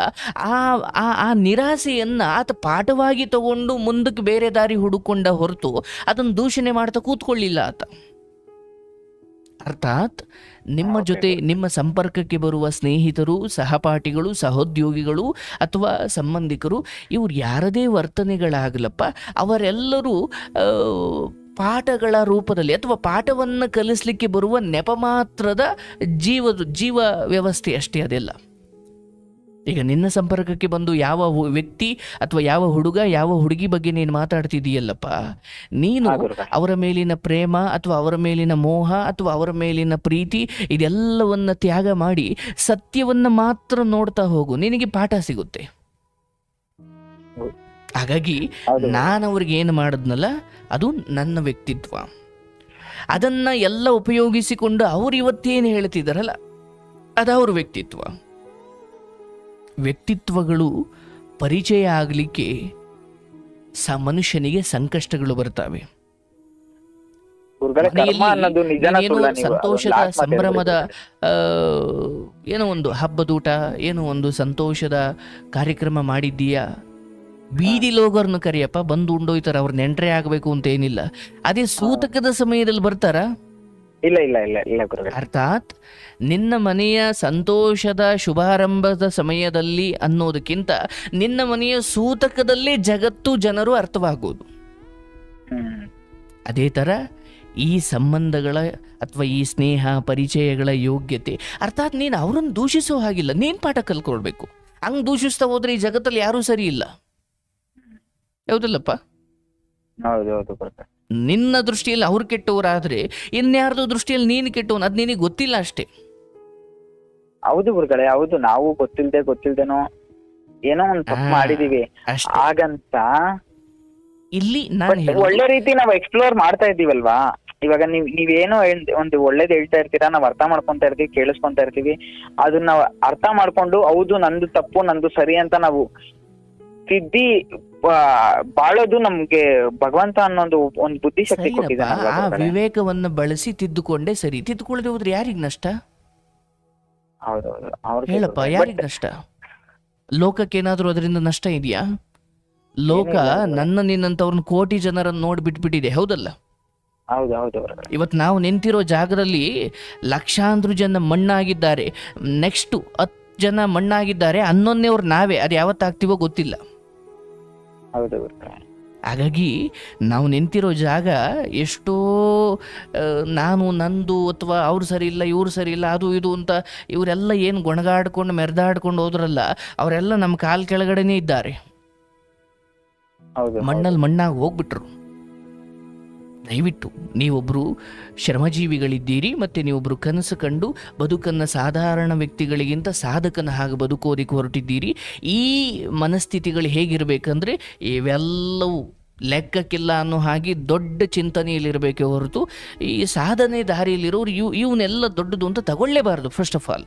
ಆ ನಿರಾಸೆಯನ್ನು ಆತ ಪಾಠವಾಗಿ ತಗೊಂಡು ಮುಂದಕ್ಕೆ ಬೇರೆ ದಾರಿ ಹುಡುಕೊಂಡ ಹೊರತು ಅದನ್ನು ದೂಷಣೆ ಮಾಡ್ತಾ ಕೂತ್ಕೊಳ್ಳಿಲ್ಲ ಆತ. ಅರ್ಥಾತ್ ನಿಮ್ಮ ಜೊತೆ ನಿಮ್ಮ ಸಂಪರ್ಕಕ್ಕೆ ಬರುವ ಸ್ನೇಹಿತರು, ಸಹಪಾಠಿಗಳು, ಸಹೋದ್ಯೋಗಿಗಳು ಅಥವಾ ಸಂಬಂಧಿಕರು, ಇವ್ರು ಯಾರದೇ ವರ್ತನೆಗಳಾಗಲಪ್ಪ, ಅವರೆಲ್ಲರೂ ಪಾಠಗಳ ರೂಪದಲ್ಲಿ ಅಥವಾ ಪಾಠವನ್ನು ಕಲಿಸಲಿಕ್ಕೆ ಬರುವ ನೆಪ ಮಾತ್ರದ ಜೀವ ವ್ಯವಸ್ಥೆ ಅಷ್ಟೇ. ಅದೆಲ್ಲ ಈಗ ನಿನ್ನ ಸಂಪರ್ಕಕ್ಕೆ ಬಂದು ಯಾವ ವ್ಯಕ್ತಿ ಅಥವಾ ಯಾವ ಹುಡುಗ ಯಾವ ಹುಡುಗಿ ಬಗ್ಗೆ ನೀನು ಮಾತಾಡ್ತಿದೀಯಲ್ಲಪ್ಪ, ನೀನು ಅವರ ಮೇಲಿನ ಪ್ರೇಮ ಅಥವಾ ಅವರ ಮೇಲಿನ ಮೋಹ ಅಥವಾ ಅವರ ಮೇಲಿನ ಪ್ರೀತಿ ಇದೆಲ್ಲವನ್ನ ತ್ಯಾಗ ಮಾಡಿ ಸತ್ಯವನ್ನ ಮಾತ್ರ ನೋಡ್ತಾ ಹೋಗು, ನಿನಗೆ ಪಾಠ ಸಿಗುತ್ತೆ. ಹಾಗಾಗಿ ನಾನು ಅವ್ರಿಗೆ ಏನು ಮಾಡಿದ್ನಲ್ಲ ಅದು ನನ್ನ ವ್ಯಕ್ತಿತ್ವ. ಅದನ್ನು ಎಲ್ಲ ಉಪಯೋಗಿಸಿಕೊಂಡು ಅವ್ರು ಇವತ್ತೇನು ಹೇಳ್ತಿದ್ದಾರಲ್ಲ ಅದವ್ರ ವ್ಯಕ್ತಿತ್ವಗಳು ಪರಿಚಯ ಆಗಲಿಕ್ಕೆ ಮನುಷ್ಯನಿಗೆ ಸಂಕಷ್ಟಗಳು ಬರ್ತವೆ. ಸಂತೋಷದ ಸಂಭ್ರಮದ ಏನೋ ಒಂದು ಹಬ್ಬದೂಟ, ಏನೋ ಒಂದು ಸಂತೋಷದ ಕಾರ್ಯಕ್ರಮ ಮಾಡಿದ್ದೀಯಾ, ಬೀದಿ ಲೋಗರ್ನ ಕರಿಯಪ್ಪ, ಬಂದು ಉಂಡೋಯ್ತಾರ, ಅವ್ರ ನೆಂಟ್ರೆ ಆಗ್ಬೇಕು ಅಂತ ಏನಿಲ್ಲ. ಅದೇ ಸೂತಕದ ಸಮಯದಲ್ಲಿ ಬರ್ತಾರ? ಇಲ್ಲ ಇಲ್ಲ ಇಲ್ಲ ಇಲ್ಲ. ಅರ್ಥಾತ್ ನಿನ್ನ ಮನೆಯ ಸಂತೋಷದ ಶುಭಾರಂಭದ ಸಮಯದಲ್ಲಿ ಅನ್ನೋದಕ್ಕಿಂತ ನಿನ್ನ ಮನೆಯ ಸೂತಕದಲ್ಲೇ ಜಗತ್ತು ಜನರು ಅರ್ಥವಾಗುವುದು. ಅದೇ ತರ ಈ ಸಂಬಂಧಗಳ ಅಥವಾ ಈ ಸ್ನೇಹ ಪರಿಚಯಗಳ ಯೋಗ್ಯತೆ, ಅರ್ಥಾತ್ ನೀನು ಅವರನ್ನು ದೂಷಿಸೋ ಹಾಗಿಲ್ಲ, ನೀನ್ ಪಾಠ ಕಲ್ಕೊಳ್ಬೇಕು. ಹಂಗ್ ದೂಷಿಸ್ತಾ ಹೋದ್ರೆ ಈ ಜಗತ್ತಲ್ಲಿ ಯಾರೂ ಸರಿ ಇಲ್ಲ, ಹೌದಲ್ಲಪ್ಪ? ನಿನ್ನ ದೃಷ್ಟಿಯಲ್ಲಿ ಅವ್ರು ಕೆಟ್ಟವರಾದ್ರೆ ಇನ್ಯಾರ್ದು ದೃಷ್ಟಿಯಲ್ಲಿ ನೀನು ಕೆಟ್ಟವನು, ಅದ್ ನಿನಗೆ ಗೊತ್ತಿಲ್ಲ ಅಷ್ಟೇ. ಹೌದು ಗುರುಗಳೇ, ಹೌದು. ನಾವು ಗೊತ್ತಿಲ್ದೇನೋ ಏನೋ ಒಂದು ತಪ್ಪು ಮಾಡಿದೀವಿ ಹಾಗಂತ ಇಲ್ಲಿ ನಾನು ಒಳ್ಳೆ ರೀತಿ ನಾವು ಎಕ್ಸ್ಪ್ಲೋರ್ ಮಾಡ್ತಾ ಇದೀವಲ್ವಾ. ಇವಾಗ ನೀವೇನೋ ಒಂದು ಒಳ್ಳೇದ್ ಹೇಳ್ತಾ ಇರ್ತೀರಾ, ನಾವ್ ಅರ್ಥ ಮಾಡ್ಕೊಂತಾ ಇರ್ತೀವಿ, ಕೇಳಿಸ್ಕೊಂತಾ ಇರ್ತೀವಿ. ಅದನ್ನ ನಾವ್ ಅರ್ಥ ಮಾಡ್ಕೊಂಡು ಹೌದು ನಂದು ತಪ್ಪು ನಂದು ಸರಿ ಅಂತ ನಾವು ತಿದ್ದಿ ಬಾಳೋದು ನಮ್ಗೆ ಭಗವಂತ ಅನ್ನೋದು ಒಂದು ಬುದ್ಧಿಶಕ್ತಿ ಕೊಟ್ಟಿದ್ದಾನೆ. ಆ ವಿವೇಕವನ್ನು ಬಳಸಿ ತಿದ್ದುಕೊಂಡೇ ಸರಿ. ತಿದ್ದುಕೊಳ್ಳದೆ ಹೋದ್ರೆ ಯಾರಿಗ್ ನಷ್ಟ? ಹೌದೌದು ಹೇಳಪ್ಪ, ಯಾರಿಗ್ ನಷ್ಟ? ಲೋಕಕ್ಕೇನಾದ್ರೂ ಅದರಿಂದ ನಷ್ಟ ಇದೆಯಾ? ಲೋಕ ನಿನ್ನಂತವ್ರನ್ನ ಕೋಟಿ ಜನರನ್ನು ನೋಡಿ ಬಿಟ್ಬಿಟ್ಟಿದೆ, ಹೌದಲ್ಲ? ಹೌದೌದು. ಇವತ್ತು ನಾವು ನಿಂತಿರೋ ಜಾಗದಲ್ಲಿ ಲಕ್ಷಾಂತರ ಜನ ಮಣ್ಣಾಗಿದ್ದಾರೆ, ನೆಕ್ಸ್ಟ್ 10 ಜನ ಮಣ್ಣಾಗಿದ್ದಾರೆ, 11ನೇವ್ರು ನಾವೇ. ಅದು ಯಾವತ್ತಾಗ್ತೀವೋ ಗೊತ್ತಿಲ್ಲ. ಹಾಗಾಗಿ ನಾವು ನಿಂತಿರೋ ಜಾಗ ಎಷ್ಟೋ ನಾನು ನಂದು ಅಥವಾ ಅವ್ರು ಸರಿ ಇಲ್ಲ ಇವ್ರು ಸರಿ ಇಲ್ಲ ಅದು ಇದು ಅಂತ ಇವರೆಲ್ಲ ಏನು ಗೊಣಗಾಡ್ಕೊಂಡು ಮೆರೆದಾಡ್ಕೊಂಡು ಹೋದ್ರಲ್ಲ, ಅವರೆಲ್ಲ ನಮ್ಮ ಕಾಲ್ ಕೆಳಗಡೆನೇ ಇದ್ದಾರೆ, ಮಣ್ಣಲ್ಲಿ ಮಣ್ಣಾಗಿ ಹೋಗ್ಬಿಟ್ರು. ದಯವಿಟ್ಟು ನೀವೊಬ್ಬರು ಶ್ರಮಜೀವಿಗಳಿದ್ದೀರಿ, ಮತ್ತು ನೀವೊಬ್ಬರು ಕನಸು ಕಂಡು ಬದುಕನ್ನು ಸಾಧಾರಣ ವ್ಯಕ್ತಿಗಳಿಗಿಂತ ಸಾಧಕನ ಹಾಗೆ ಬದುಕೋದಕ್ಕೆ ಹೊರಟಿದ್ದೀರಿ. ಈ ಮನಸ್ಥಿತಿಗಳು ಹೇಗಿರಬೇಕಂದ್ರೆ ಇವೆಲ್ಲವೂ ಲೆಕ್ಕಕ್ಕಿಲ್ಲ ಅನ್ನೋ ಹಾಗೆ ದೊಡ್ಡ ಚಿಂತನೆಯಲ್ಲಿರಬೇಕೆ ಹೊರತು ಈ ಸಾಧನೆ ದಾರಿಯಲ್ಲಿರೋರು ಇವನ್ನೆಲ್ಲ ದೊಡ್ಡದು ಅಂತ ತಗೊಳ್ಳೇಬಾರ್ದು. ಫಸ್ಟ್ ಆಫ್ ಆಲ್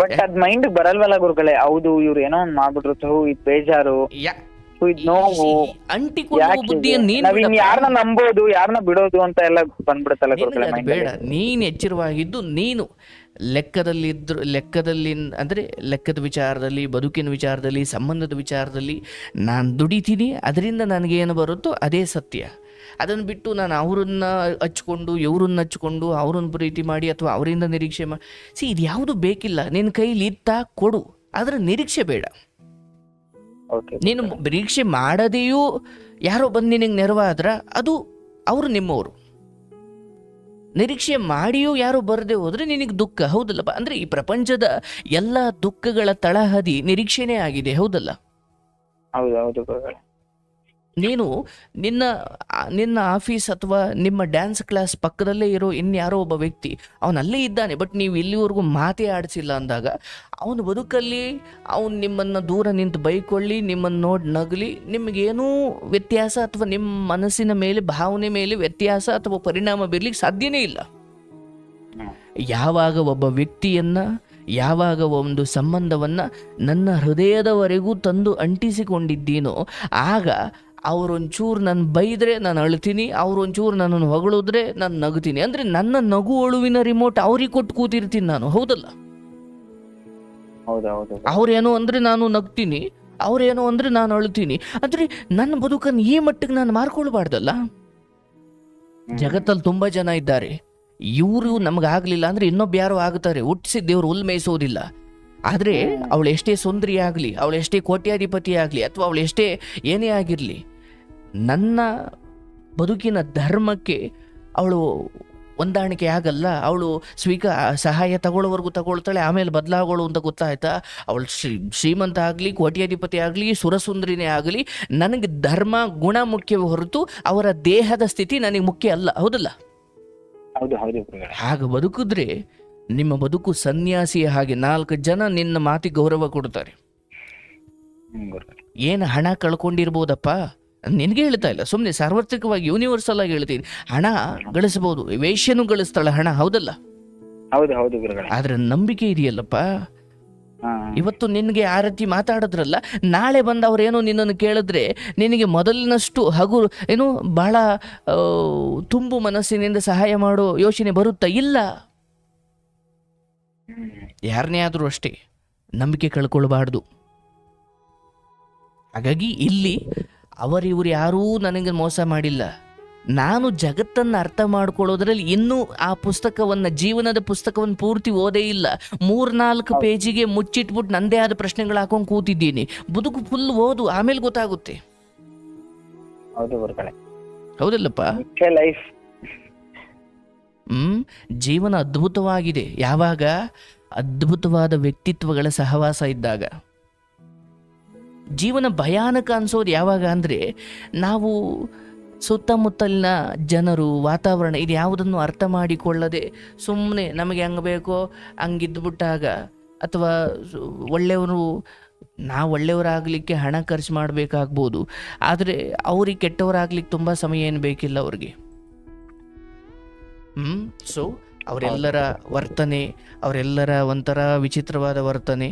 ಬಟ್ ಅದ್ ಮೈಂಡ್ ಬರಲ್ವಲ್ಲ ಗುರುಗಳೇ. ಹೌದು ಇವ್ರು ಏನೋ ಒಂದ್ ಮಾಡ್ಬಿಟ್ರು, ಇದು ಬೇಜಾರು, ನೋವು, ಯಾರನ್ನ ನಂಬೋದು ಯಾರನ್ನ ಬಿಡೋದು ಅಂತ ಎಲ್ಲ ಬಂದ್ಬಿಡುತ್ತಲ್ಲ ಗುರುಗಳೇ. ಬೇಡ, ನೀನ್ ಎಚ್ಚರವಾಗಿದ್ದು ನೀನು ಲೆಕ್ಕದಲ್ಲಿ ಅಂದ್ರೆ ಲೆಕ್ಕದ ವಿಚಾರದಲ್ಲಿ, ಬದುಕಿನ ವಿಚಾರದಲ್ಲಿ, ಸಂಬಂಧದ ವಿಚಾರದಲ್ಲಿ ನಾನು ದುಡಿತೀನಿ, ಅದರಿಂದ ನನಗೇನು ಬರುತ್ತೋ ಅದೇ ಸತ್ಯ. ಅದನ್ನು ಬಿಟ್ಟು ನಾನು ಅವ್ರನ್ನ ಹಚ್ಕೊಂಡು ಇವ್ರನ್ನ ಹಚ್ಕೊಂಡು ಅವ್ರನ್ನ ಪ್ರೀತಿ ಮಾಡಿ ಅಥವಾ ಅವರಿಂದ ನಿರೀಕ್ಷೆ ಮಾಡಿ ಇದು ಯಾವುದು ಬೇಕಿಲ್ಲ. ನಿನ್ನ ಕೈಲಿ ಇತ್ತ ಕೊಡು, ಆದ್ರೆ ನಿರೀಕ್ಷೆ ಬೇಡ. ನೀನು ನಿರೀಕ್ಷೆ ಮಾಡದೆಯೂ ಯಾರೋ ಬಂದು ನಿನಗೆ ನೆರವಾದ್ರ ಅದು ಅವರು ನಿಮ್ಮವರು. ನಿರೀಕ್ಷೆ ಮಾಡಿಯೂ ಯಾರು ಬರದೆ ಹೋದ್ರೆ ನಿನಗೆ ದುಃಖ, ಹೌದಲ್ಲ? ಅಂದ್ರೆ ಈ ಪ್ರಪಂಚದ ಎಲ್ಲ ದುಃಖಗಳ ತಳಹದಿ ನಿರೀಕ್ಷೆನೇ ಆಗಿದೆ, ಹೌದಲ್ಲ? ಹೌದೌದು. ನೀನು ನಿನ್ನ ಆಫೀಸ್ ಅಥವಾ ನಿಮ್ಮ ಡ್ಯಾನ್ಸ್ ಕ್ಲಾಸ್ ಪಕ್ಕದಲ್ಲೇ ಇರೋ ಇನ್ಯಾರೋ ಒಬ್ಬ ವ್ಯಕ್ತಿ ಅವನಲ್ಲೇ ಇದ್ದಾನೆ, ಬಟ್ ನೀವು ಇಲ್ಲಿವರೆಗೂ ಮಾತೇ ಆಡಿಸಿಲ್ಲ ಅಂದಾಗ ಅವನ ಬದುಕಲ್ಲಿ ಅವನು ನಿಮ್ಮನ್ನು ದೂರ ನಿಂತು ಬೈಕೊಳ್ಳಿ, ನಿಮ್ಮನ್ನು ನೋಡಿ ನಗಲಿ, ನಿಮಗೇನೂ ವ್ಯತ್ಯಾಸ ಅಥವಾ ನಿಮ್ಮ ಮನಸ್ಸಿನ ಮೇಲೆ ಭಾವನೆ ಮೇಲೆ ವ್ಯತ್ಯಾಸ ಅಥವಾ ಪರಿಣಾಮ ಬೀರ್ಲಿಕ್ಕೆ ಸಾಧ್ಯನೇ ಇಲ್ಲ. ಯಾವಾಗ ಒಬ್ಬ ವ್ಯಕ್ತಿಯನ್ನ, ಯಾವಾಗ ಒಂದು ಸಂಬಂಧವನ್ನ ನನ್ನ ಹೃದಯದವರೆಗೂ ತಂದು ಅಂಟಿಸಿಕೊಂಡಿದ್ದೀನೋ ಆಗ ಅವರೊಂಚೂರು ನಾನು ಬೈದ್ರೆ ನಾನು ಅಳ್ತೀನಿ, ಅವರೊಂಚೂರು ನನ್ನನ್ನು ಹೊಗಳಿದ್ರೆ ನಾನು ನಗ್ತೀನಿ. ಅಂದ್ರೆ ನನ್ನ ನಗು ಅಳುವಿನ ರಿಮೋಟ್ ಅವ್ರಿಗೆ ಕೊಟ್ಟು ಕೂತಿರ್ತೀನಿ ನಾನು, ಹೌದಲ್ಲ? ಅವ್ರೇನೋ ಅಂದ್ರೆ ನಾನು ನಗ್ತೀನಿ, ಅವ್ರೇನೋ ಅಂದ್ರೆ ನಾನು ಅಳ್ತೀನಿ. ಅಂದ್ರೆ ನನ್ನ ಬದುಕನ್ನು ಈ ಮಟ್ಟಿಗೆ ನಾನು ಮಾರ್ಕೊಳ್ಬಾರ್ದಲ್ಲ. ಜಗತ್ತಲ್ಲಿ ತುಂಬಾ ಜನ ಇದ್ದಾರೆ, ಇವರು ನಮಗಾಗ್ಲಿಲ್ಲ ಅಂದ್ರೆ ಇನ್ನೊಬ್ಬ ಯಾರೋ ಆಗ್ತಾರೆ. ಹುಟ್ಟಿಸಿ ದೇವ್ರು ಹುಲ್ ಮೇಯಿಸೋದಿಲ್ಲ. ಆದ್ರೆ ಅವಳು ಎಷ್ಟೇ ಸುಂದರಿ ಆಗ್ಲಿ, ಅವಳು ಎಷ್ಟೇ ಕೋಟ್ಯಾಧಿಪತಿ ಆಗ್ಲಿ, ಅಥವಾ ಅವಳು ಎಷ್ಟೇ ಏನೇ ಆಗಿರ್ಲಿ, ನನ್ನ ಬದುಕಿನ ಧರ್ಮಕ್ಕೆ ಅವಳು ಹೊಂದಾಣಿಕೆ ಆಗಲ್ಲ. ಅವಳು ಸಹಾಯ ತಗೊಳ್ಳೋವರೆಗೂ ತಗೊಳ್ತಾಳೆ, ಆಮೇಲೆ ಬದಲಾಗೋಳು ಅಂತ ಗೊತ್ತಾಯ್ತಾ? ಅವಳು ಶ್ರೀಮಂತ ಆಗಲಿ, ಕೋಟ್ಯಾಧಿಪತಿ ಆಗಲಿ, ಸುರಸುಂದರಿನೇ ಆಗಲಿ, ನನಗೆ ಧರ್ಮ ಗುಣ ಮುಖ್ಯವೇ ಹೊರತು ಅವರ ದೇಹದ ಸ್ಥಿತಿ ನನಗೆ ಮುಖ್ಯ ಅಲ್ಲ, ಹೌದಲ್ಲ? ಹಾಗೆ ಬದುಕಿದ್ರೆ ನಿಮ್ಮ ಬದುಕು ಸನ್ಯಾಸಿಯ ಹಾಗೆ. 4 ಜನ ನಿನ್ನ ಮಾತಿಗೆ ಗೌರವ ಕೊಡ್ತಾರೆ. ಏನು ಹಣ ಕಳ್ಕೊಂಡಿರ್ಬೋದಪ್ಪ, ನಿನಗೆ ಹೇಳ್ತಾ ಇಲ್ಲ, ಸುಮ್ಮನೆ ಸಾರ್ವತ್ರಿಕವಾಗಿ ಯೂನಿವರ್ಸಲ್ ಆಗಿ ಹೇಳ್ತೀನಿ. ಹಣ ಗಳಿಸಬಹುದು, ವೇಶ್ಯನು ಗಳಿಸ್ತಾಳೆ ಹಣ, ಹೌದಲ್ಲ? ಹೌದು ಹೌದು ಗುರುಗಳೇ. ಆದ್ರೆ ನಂಬಿಕೆ ಇದೆಯಲ್ಲಪ್ಪ. ಹಾ ಇವತ್ತು ನಿನಗೆ ಆ ರೀತಿ ಮಾತಾಡಿದ್ರಲ್ಲ, ನಾಳೆ ಬಂದು ಅವ್ರೇನೋ ನಿನ್ನನ್ನು ಕೇಳಿದ್ರೆ ನಿನಗೆ ಮೊದಲಿನಷ್ಟು ಏನು ಬಹಳ ತುಂಬು ಮನಸ್ಸಿನಿಂದ ಸಹಾಯ ಮಾಡೋ ಯೋಚನೆ ಬರುತ್ತಾ? ಇಲ್ಲ. ಯಾರನ್ನೇ ಆದರೂ ಅಷ್ಟೇ, ನಂಬಿಕೆ ಕಳ್ಕೊಳ್ಬಾರ್ದು. ಹಾಗಾಗಿ ಇಲ್ಲಿ ಅವರಿವರು ಯಾರೂ ನನಗೆ ಮೋಸ ಮಾಡಿಲ್ಲ, ನಾನು ಜಗತ್ತನ್ನು ಅರ್ಥ ಮಾಡ್ಕೊಳ್ಳೋದ್ರಲ್ಲಿ ಇನ್ನೂ ಆ ಪುಸ್ತಕವನ್ನು, ಜೀವನದ ಪುಸ್ತಕವನ್ನು ಪೂರ್ತಿ ಓದೇ ಇಲ್ಲ. 3-4 ಪೇಜಿಗೆ ಮುಚ್ಚಿಟ್ಬಿಟ್ಟು ನಂದೇ ಆದ ಪ್ರಶ್ನೆಗಳು ಹಾಕೊಂಡು ಕೂತಿದ್ದೀನಿ. ಬದುಕು ಫುಲ್ ಓದು, ಆಮೇಲೆ ಗೊತ್ತಾಗುತ್ತೆ. ಹೌದು ಗುರುಗಳೇ. ಹೌದಲ್ಲಪ್ಪ? ಲೈಫ್ ಜೀವನ ಅದ್ಭುತವಾಗಿದೆ ಯಾವಾಗ ಅದ್ಭುತವಾದ ವ್ಯಕ್ತಿತ್ವಗಳ ಸಹವಾಸ ಇದ್ದಾಗ. ಜೀವನ ಭಯಾನಕ ಅನ್ಸೋದು ಯಾವಾಗ ಅಂದರೆ ನಾವು ಸುತ್ತಮುತ್ತಲಿನ ಜನರು, ವಾತಾವರಣ ಇದು ಯಾವುದನ್ನು ಅರ್ಥ ಮಾಡಿಕೊಳ್ಳದೆ ಸುಮ್ಮನೆ ನಮಗೆ ಹಂಗೆ ಬೇಕೋ ಹಂಗಿದ್ಬಿಟ್ಟಾಗ, ಅಥವಾ ನಾವು ಒಳ್ಳೆಯವರಾಗಲಿಕ್ಕೆ ಹಣ ಖರ್ಚು ಮಾಡಬೇಕಾಗ್ಬೋದು, ಆದರೆ ಅವ್ರಿಗೆ ಕೆಟ್ಟವರಾಗ್ಲಿಕ್ಕೆ ತುಂಬ ಸಮಯ ಏನು ಬೇಕಿಲ್ಲ ಅವ್ರಿಗೆ. ಸೊ ಅವರೆಲ್ಲರ ವರ್ತನೆ, ಅವರೆಲ್ಲರ ಒಂಥರ ವಿಚಿತ್ರವಾದ ವರ್ತನೆ,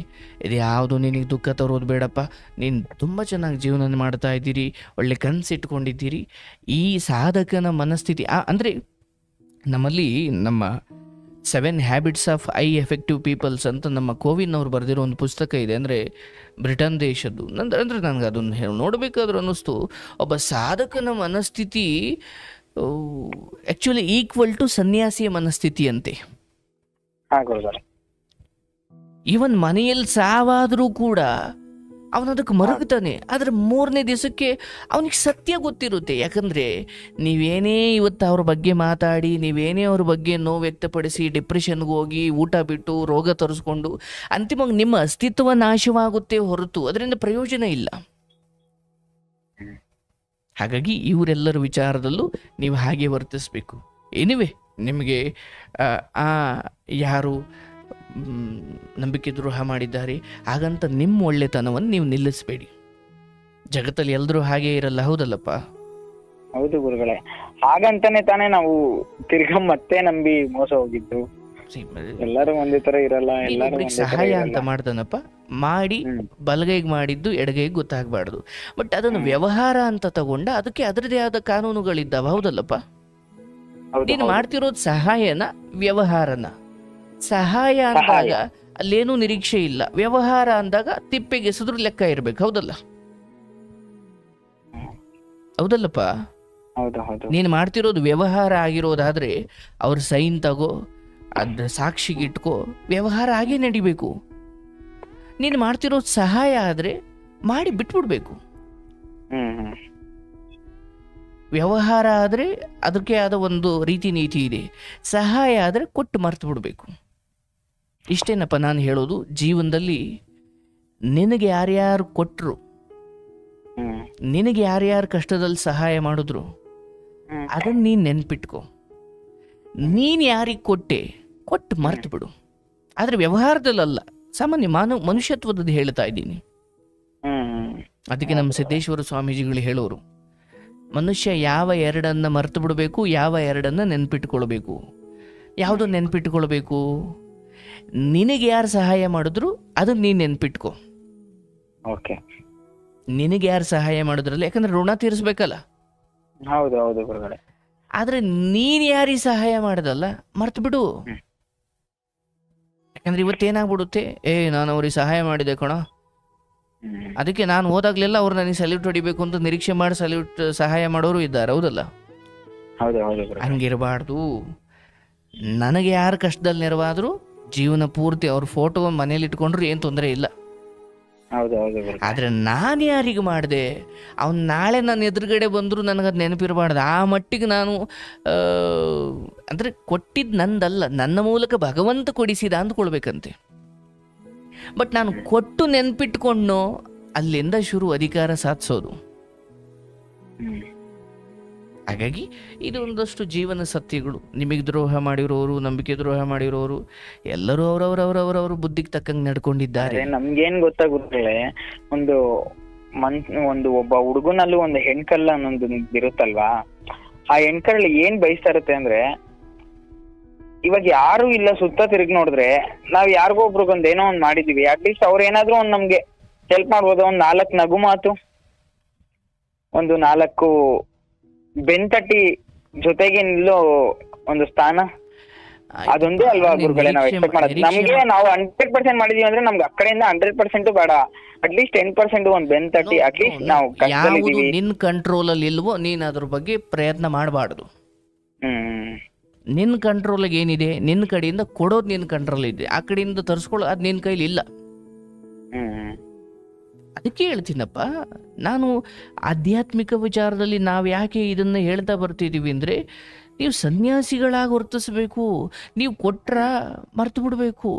ಇದು ಯಾವುದು ನಿನಗೆ ದುಃಖ ತರೋದು ಬೇಡಪ್ಪ. ನೀನು ತುಂಬ ಚೆನ್ನಾಗಿ ಜೀವನ ಮಾಡ್ತಾ ಇದ್ದೀರಿ, ಒಳ್ಳೆ ಕನಸಿಟ್ಕೊಂಡಿದ್ದೀರಿ. ಈ ಸಾಧಕನ ಮನಸ್ಥಿತಿ ಅಂದರೆ ನಮ್ಮಲ್ಲಿ ನಮ್ಮ 7 habits of high effective peoples ಅಂತ ನಮ್ಮ ಕೋವಿನ್ನವ್ರು ಬರೆದಿರೋ ಒಂದು ಪುಸ್ತಕ ಇದೆ. ಅಂದರೆ ಬ್ರಿಟನ್ ದೇಶದ್ದು. ಅಂದರೆ ನನಗೆ ಅದನ್ನು ನೋಡಬೇಕಾದ್ರೂ ಅನ್ನಿಸ್ತು, ಒಬ್ಬ ಸಾಧಕನ ಮನಸ್ಥಿತಿ ಆಕ್ಚುಲಿ ಈಕ್ವಲ್ ಟು ಸನ್ಯಾಸಿಯ ಮನಸ್ಥಿತಿ ಅಂತೆ. ಇವನ್ ಮನೆಯಲ್ಲಿ ಸಾವಾದರೂ ಕೂಡ ಅವನದಕ್ಕೆ ಮರುಗುತ್ತಾನೆ. ಆದರೆ 3ನೇ ದಿವಸಕ್ಕೆ ಅವನಿಗೆ ಸತ್ಯ ಗೊತ್ತಿರುತ್ತೆ. ಯಾಕಂದರೆ ನೀವೇನೇ ಇವತ್ತು ಅವ್ರ ಬಗ್ಗೆ ಮಾತಾಡಿ, ನೀವೇನೇ ಅವ್ರ ಬಗ್ಗೆ ನೋವು ವ್ಯಕ್ತಪಡಿಸಿ, ಡಿಪ್ರೆಷನ್ಗೆ ಹೋಗಿ, ಊಟ ಬಿಟ್ಟು, ರೋಗ ತರಿಸ್ಕೊಂಡು ಅಂತಿಮವಾಗಿ ನಿಮ್ಮ ಅಸ್ತಿತ್ವ ನಾಶವಾಗುತ್ತೆ ಹೊರತು ಅದರಿಂದ ಪ್ರಯೋಜನ ಇಲ್ಲ. ಹಾಗಾಗಿ ಇವರೆಲ್ಲರ ವಿಚಾರದಲ್ಲೂ ನೀವು ಹಾಗೆ ವರ್ತಿಸಬೇಕು. ಎನಿವೆ, ನಿಮಗೆ ಯಾರು ನಂಬಿಕೆ ದ್ರೋಹ ಮಾಡಿದ್ದಾರೆ ಹಾಗಂತ ನಿಮ್ಮ ಒಳ್ಳೆತನವನ್ನು ನೀವು ನಿಲ್ಲಿಸಬೇಡಿ. ಜಗತ್ತಲ್ಲಿ ಎಲ್ಲರೂ ಹಾಗೆ ಇರಲ್ಲ, ಹೌದಲ್ಲಪ್ಪ? ಹೌದು ಗುರುಗಳೇ. ಹಾಗಂತಾನೆ ತಾನೇ ನಾವು ತಿರ್ಗಾ ಮತ್ತೆ ನಂಬಿ ಮೋಸ ಹೋಗಿದ್ದು. ಎಲ್ಲರೂ ಒಂದೇ ತರ ಇರಲ್ಲ. ಎಲ್ಲರೂ ಸಹಾಯ ಅಂತ ಮಾಡ್ತಾನಪ್ಪ, ಮಾಡಿ ಬಲಗೈಗೆ ಮಾಡಿದ್ದು ಎಡಗೈಗೆ ಗೊತ್ತಾಗಬಾರ್ದು. ಬಟ್ ಅದನ್ನು ವ್ಯವಹಾರ ಅಂತ ತಗೊಂಡ ಅದಕ್ಕೆ ಅದರದೇ ಆದ ಕಾನೂನುಗಳಿದ್ದಾವ, ಹೌದಲ್ಲಪ್ಪ? ನೀನು ಮಾಡ್ತಿರೋದು ಸಹಾಯನ ವ್ಯವಹಾರನ? ಸಹಾಯ ಅಂದಾಗ ಅಲ್ಲೇನೂ ನಿರೀಕ್ಷೆ ಇಲ್ಲ, ವ್ಯವಹಾರ ಅಂದಾಗ ತಿಪ್ಪೆಗೆ ಎಸೆದ್ರು ಲೆಕ್ಕ ಇರ್ಬೇಕು, ಹೌದಲ್ಲ? ಹೌದಲ್ಲಪ್ಪ? ನೀನು ಮಾಡ್ತಿರೋದು ವ್ಯವಹಾರ ಆಗಿರೋದಾದ್ರೆ ಅವ್ರ ಸೈನ್ ತಗೋ, ಅದ್ರ ಸಾಕ್ಷಿಗೆ ಇಟ್ಕೋ, ವ್ಯವಹಾರ ಹಾಗೆ ನಡಿಬೇಕು. ನೀನು ಮಾಡ್ತಿರೋದು ಸಹಾಯ ಆದ್ರೆ ಮಾಡಿ ಬಿಟ್ಬಿಡ್ಬೇಕು. ವ್ಯವಹಾರ ಆದ್ರೆ ಅದಕ್ಕೆ ಆದ ಒಂದು ರೀತಿ ನೀತಿ ಇದೆ, ಸಹಾಯ ಆದ್ರೆ ಕೊಟ್ಟು ಮರ್ತು ಬಿಡ್ಬೇಕು. ಇಷ್ಟೇನಪ್ಪ ನಾನು ಹೇಳೋದು. ಜೀವನದಲ್ಲಿ ನಿನಗೆ ಯಾರ್ಯಾರು ಕೊಟ್ಟರು, ನಿನಗೆ ಯಾರ್ಯಾರು ಕಷ್ಟದಲ್ಲಿ ಸಹಾಯ ಮಾಡಿದ್ರು, ಅದನ್ನ ನೀನು ನೆನ್ಪಿಟ್ಕೋ. ನೀನು ಯಾರಿಗೆ ಕೊಟ್ಟು ಮರ್ತು ಬಿಡು. ಆದರೆ ವ್ಯವಹಾರದಲ್ಲ, ಸಾಮಾನ್ಯ ಮನುಷ್ಯತ್ವದ ಹೇಳ್ತಾ ಇದ್ದೀನಿ. ಅದಕ್ಕೆ ನಮ್ಮ ಸಿದ್ದೇಶ್ವರ ಸ್ವಾಮೀಜಿಗಳು ಹೇಳೋರು, ಮನುಷ್ಯ ಯಾವ 2 ಮರ್ತು ಬಿಡಬೇಕು, ಯಾವ 2 ನೆನ್ಪಿಟ್ಕೊಳ್ಬೇಕು. ಯಾವುದು ನೆನ್ಪಿಟ್ಕೊಳ್ಬೇಕು? ನಿನಗೆ ಯಾರು ಸಹಾಯ ಮಾಡಿದ್ರು ಅದನ್ನ ನೀನು ನೆನ್ಪಿಟ್ಕೋ. ನಿನಗೆ ಯಾರು ಸಹಾಯ ಮಾಡಿದ್ರಲ್ಲ, ಯಾಕಂದ್ರೆ ಋಣ ತೀರಿಸ್ಬೇಕಲ್ಲ. ಆದ್ರೆ ನೀನ್ ಯಾರಿಗೆ ಸಹಾಯ ಮಾಡದಲ್ಲ ಮರ್ತು ಬಿಡು. ಯಾಕಂದ್ರೆ ಇವತ್ತೇನಾಗ್ಬಿಡುತ್ತೆ, ನಾನು ಅವ್ರಿಗೆ ಸಹಾಯ ಮಾಡಿದೆ ಕಣ, ಅದಕ್ಕೆ ನಾನು ಹೋದಾಗ್ಲೆಲ್ಲ ಅವ್ರು ನನಗೆ ಸಲ್ಯೂಟ್ ಹೊಡಿಬೇಕು ಅಂತ ನಿರೀಕ್ಷೆ ಮಾಡಿ ಸಹಾಯ ಮಾಡೋರು ಇದ್ದಾರೆ, ಹೌದಲ್ಲ? ಹಂಗಿರಬಾರ್ದು. ನನಗೆ ಯಾರು ಕಷ್ಟದಲ್ಲಿ ನೆರವಾದ್ರು ಜೀವನ ಪೂರ್ತಿ ಅವ್ರ ಫೋಟೋ ಮನೇಲಿ ಇಟ್ಕೊಂಡ್ರು ಏನು ತೊಂದರೆ ಇಲ್ಲ. ಆದ್ರೆ ನಾನು ಯಾರಿಗೆ ಮಾಡಿದೆ, ಅವ್ನು ನಾಳೆ ನನ್ನ ಎದುರುಗಡೆ ಬಂದ್ರು ನನಗದು ನೆನಪಿರಬಾರ್ದು. ಆ ಮಟ್ಟಿಗೆ ನಾನು ಅಂದ್ರೆ ಕೊಟ್ಟಿದ್ದು ನಂದಲ್ಲ, ನನ್ನ ಮೂಲಕ ಭಗವಂತ ಕೊಡಿಸಿದ ಅಂದ್ಕೊಳ್ಬೇಕಂತೆ. ಬಟ್ ನಾನು ಕೊಟ್ಟು ನೆನ್ಪಿಟ್ಕೊಂಡು ಅಲ್ಲಿಂದ ಶುರು ಅಧಿಕಾರ ಸಾಧಿಸೋದು. ಹಾಗಾಗಿ ಇದು ಒಂದಷ್ಟು ಜೀವನ ಸತ್ಯಗಳು. ನಿಮಗೆ ದ್ರೋಹ ಮಾಡಿರೋರು, ನಂಬಿಕೆ ದ್ರೋಹ ಮಾಡಿರೋರು ಎಲ್ಲರೂ ಅವರವರ ಬುದ್ಧಿಗೆ ತಕ್ಕಂಗೆ ನಡ್ಕೊಂಡಿದ್ದಾರೆ. ನಮ್ಗೇನ್ ಗೊತ್ತಾಗುತ್ತೆ, ಒಂದು ಒಂದು ಒಬ್ಬ ಹುಡುಗನಲ್ಲೂ ಒಂದು ಹೆಣ್ಕಲ್ಲ ಅನ್ನೊಂದು ಇರುತ್ತಲ್ವಾ, ಆ ಹೆಣ್ಕರ್ಳು ಏನ್ ಬಯಸ್ತಾ ಇರುತ್ತೆ ಅಂದ್ರೆ, ಇವಾಗ ಯಾರು ಇಲ್ಲ ಸುತ್ತ ತಿರುಗಿ ನೋಡಿದ್ರೆ ನಾವ್ ಯಾರಿಗೋ ಒಬ್ರಿಗೊಂದ್ ಏನೋ ಒಂದ್ ಮಾಡಿದೀವಿ, ಅಟ್ಲೀಸ್ಟ್ ಅವ್ರ ಏನಾದ್ರು ಒಂದ್ ನಮ್ಗೆ ಹೆಲ್ಪ್ ಮಾಡ್ಬೋದು. ಒಂದ್ 4 ನಗು ಮಾತು, ಒಂದು 4 ಬೆನ್ತಟ್ಟಿ ಜೊತೆಗೆ ನಿಲ್ಲೋ ಒಂದು ಸ್ಥಾನ, ಅದೊಂದೇ ಅಲ್ವಾ ಗುರುಗಳೇ ನಾವ್ ಎಕ್ಸ್ಪೆಕ್ಟ್ ಮಾಡೋದು. ನಮ್ಗೆ ನಾವು 100% ಮಾಡಿದೀವಿ ಅಂದ್ರೆ ನಮ್ಗೆ ಆ ಕಡೆಯಿಂದ 100% ಬೇಡ, ಅಟ್ಲೀಸ್ಟ್ 10% ಒಂದ್ ಬೆನ್ತಟ್ಟಿ, ಅಟ್ಲೀಸ್ಟ್ ನಾವು ಯಾವುದು ನಿನ್ ಕಂಟ್ರೋಲ್ ಅಲ್ಲಿ ಇಲ್ವೋ ನೀನ್ ಅದ್ರ ಬಗ್ಗೆ ಪ್ರಯತ್ನ ಮಾಡಬಾರ್ದು. ನಿನ್ನ ಕಂಟ್ರೋಲ್ಗೆ ಏನಿದೆ, ನಿನ್ನ ಕಡೆಯಿಂದ ಕೊಡೋದು ನಿನ್ನ ಕಂಟ್ರೋಲ್ ಇದೆ, ಆ ಕಡೆಯಿಂದ ತರಿಸ್ಕೊಳ್ಳೋ ಅದು ನಿನ್ನ ಕೈಲಿ ಇಲ್ಲ. ಅದಕ್ಕೆ ಹೇಳ್ತೀನಪ್ಪ ನಾನು, ಆಧ್ಯಾತ್ಮಿಕ ವಿಚಾರದಲ್ಲಿ ನಾವು ಯಾಕೆ ಇದನ್ನು ಹೇಳ್ತಾ ಬರ್ತಿದ್ದೀವಿ ಅಂದರೆ, ನೀವು ಸನ್ಯಾಸಿಗಳಾಗಿ ವರ್ತಿಸ್ಬೇಕು. ನೀವು ಕೊಟ್ರ ಮರ್ತು ಬಿಡಬೇಕು.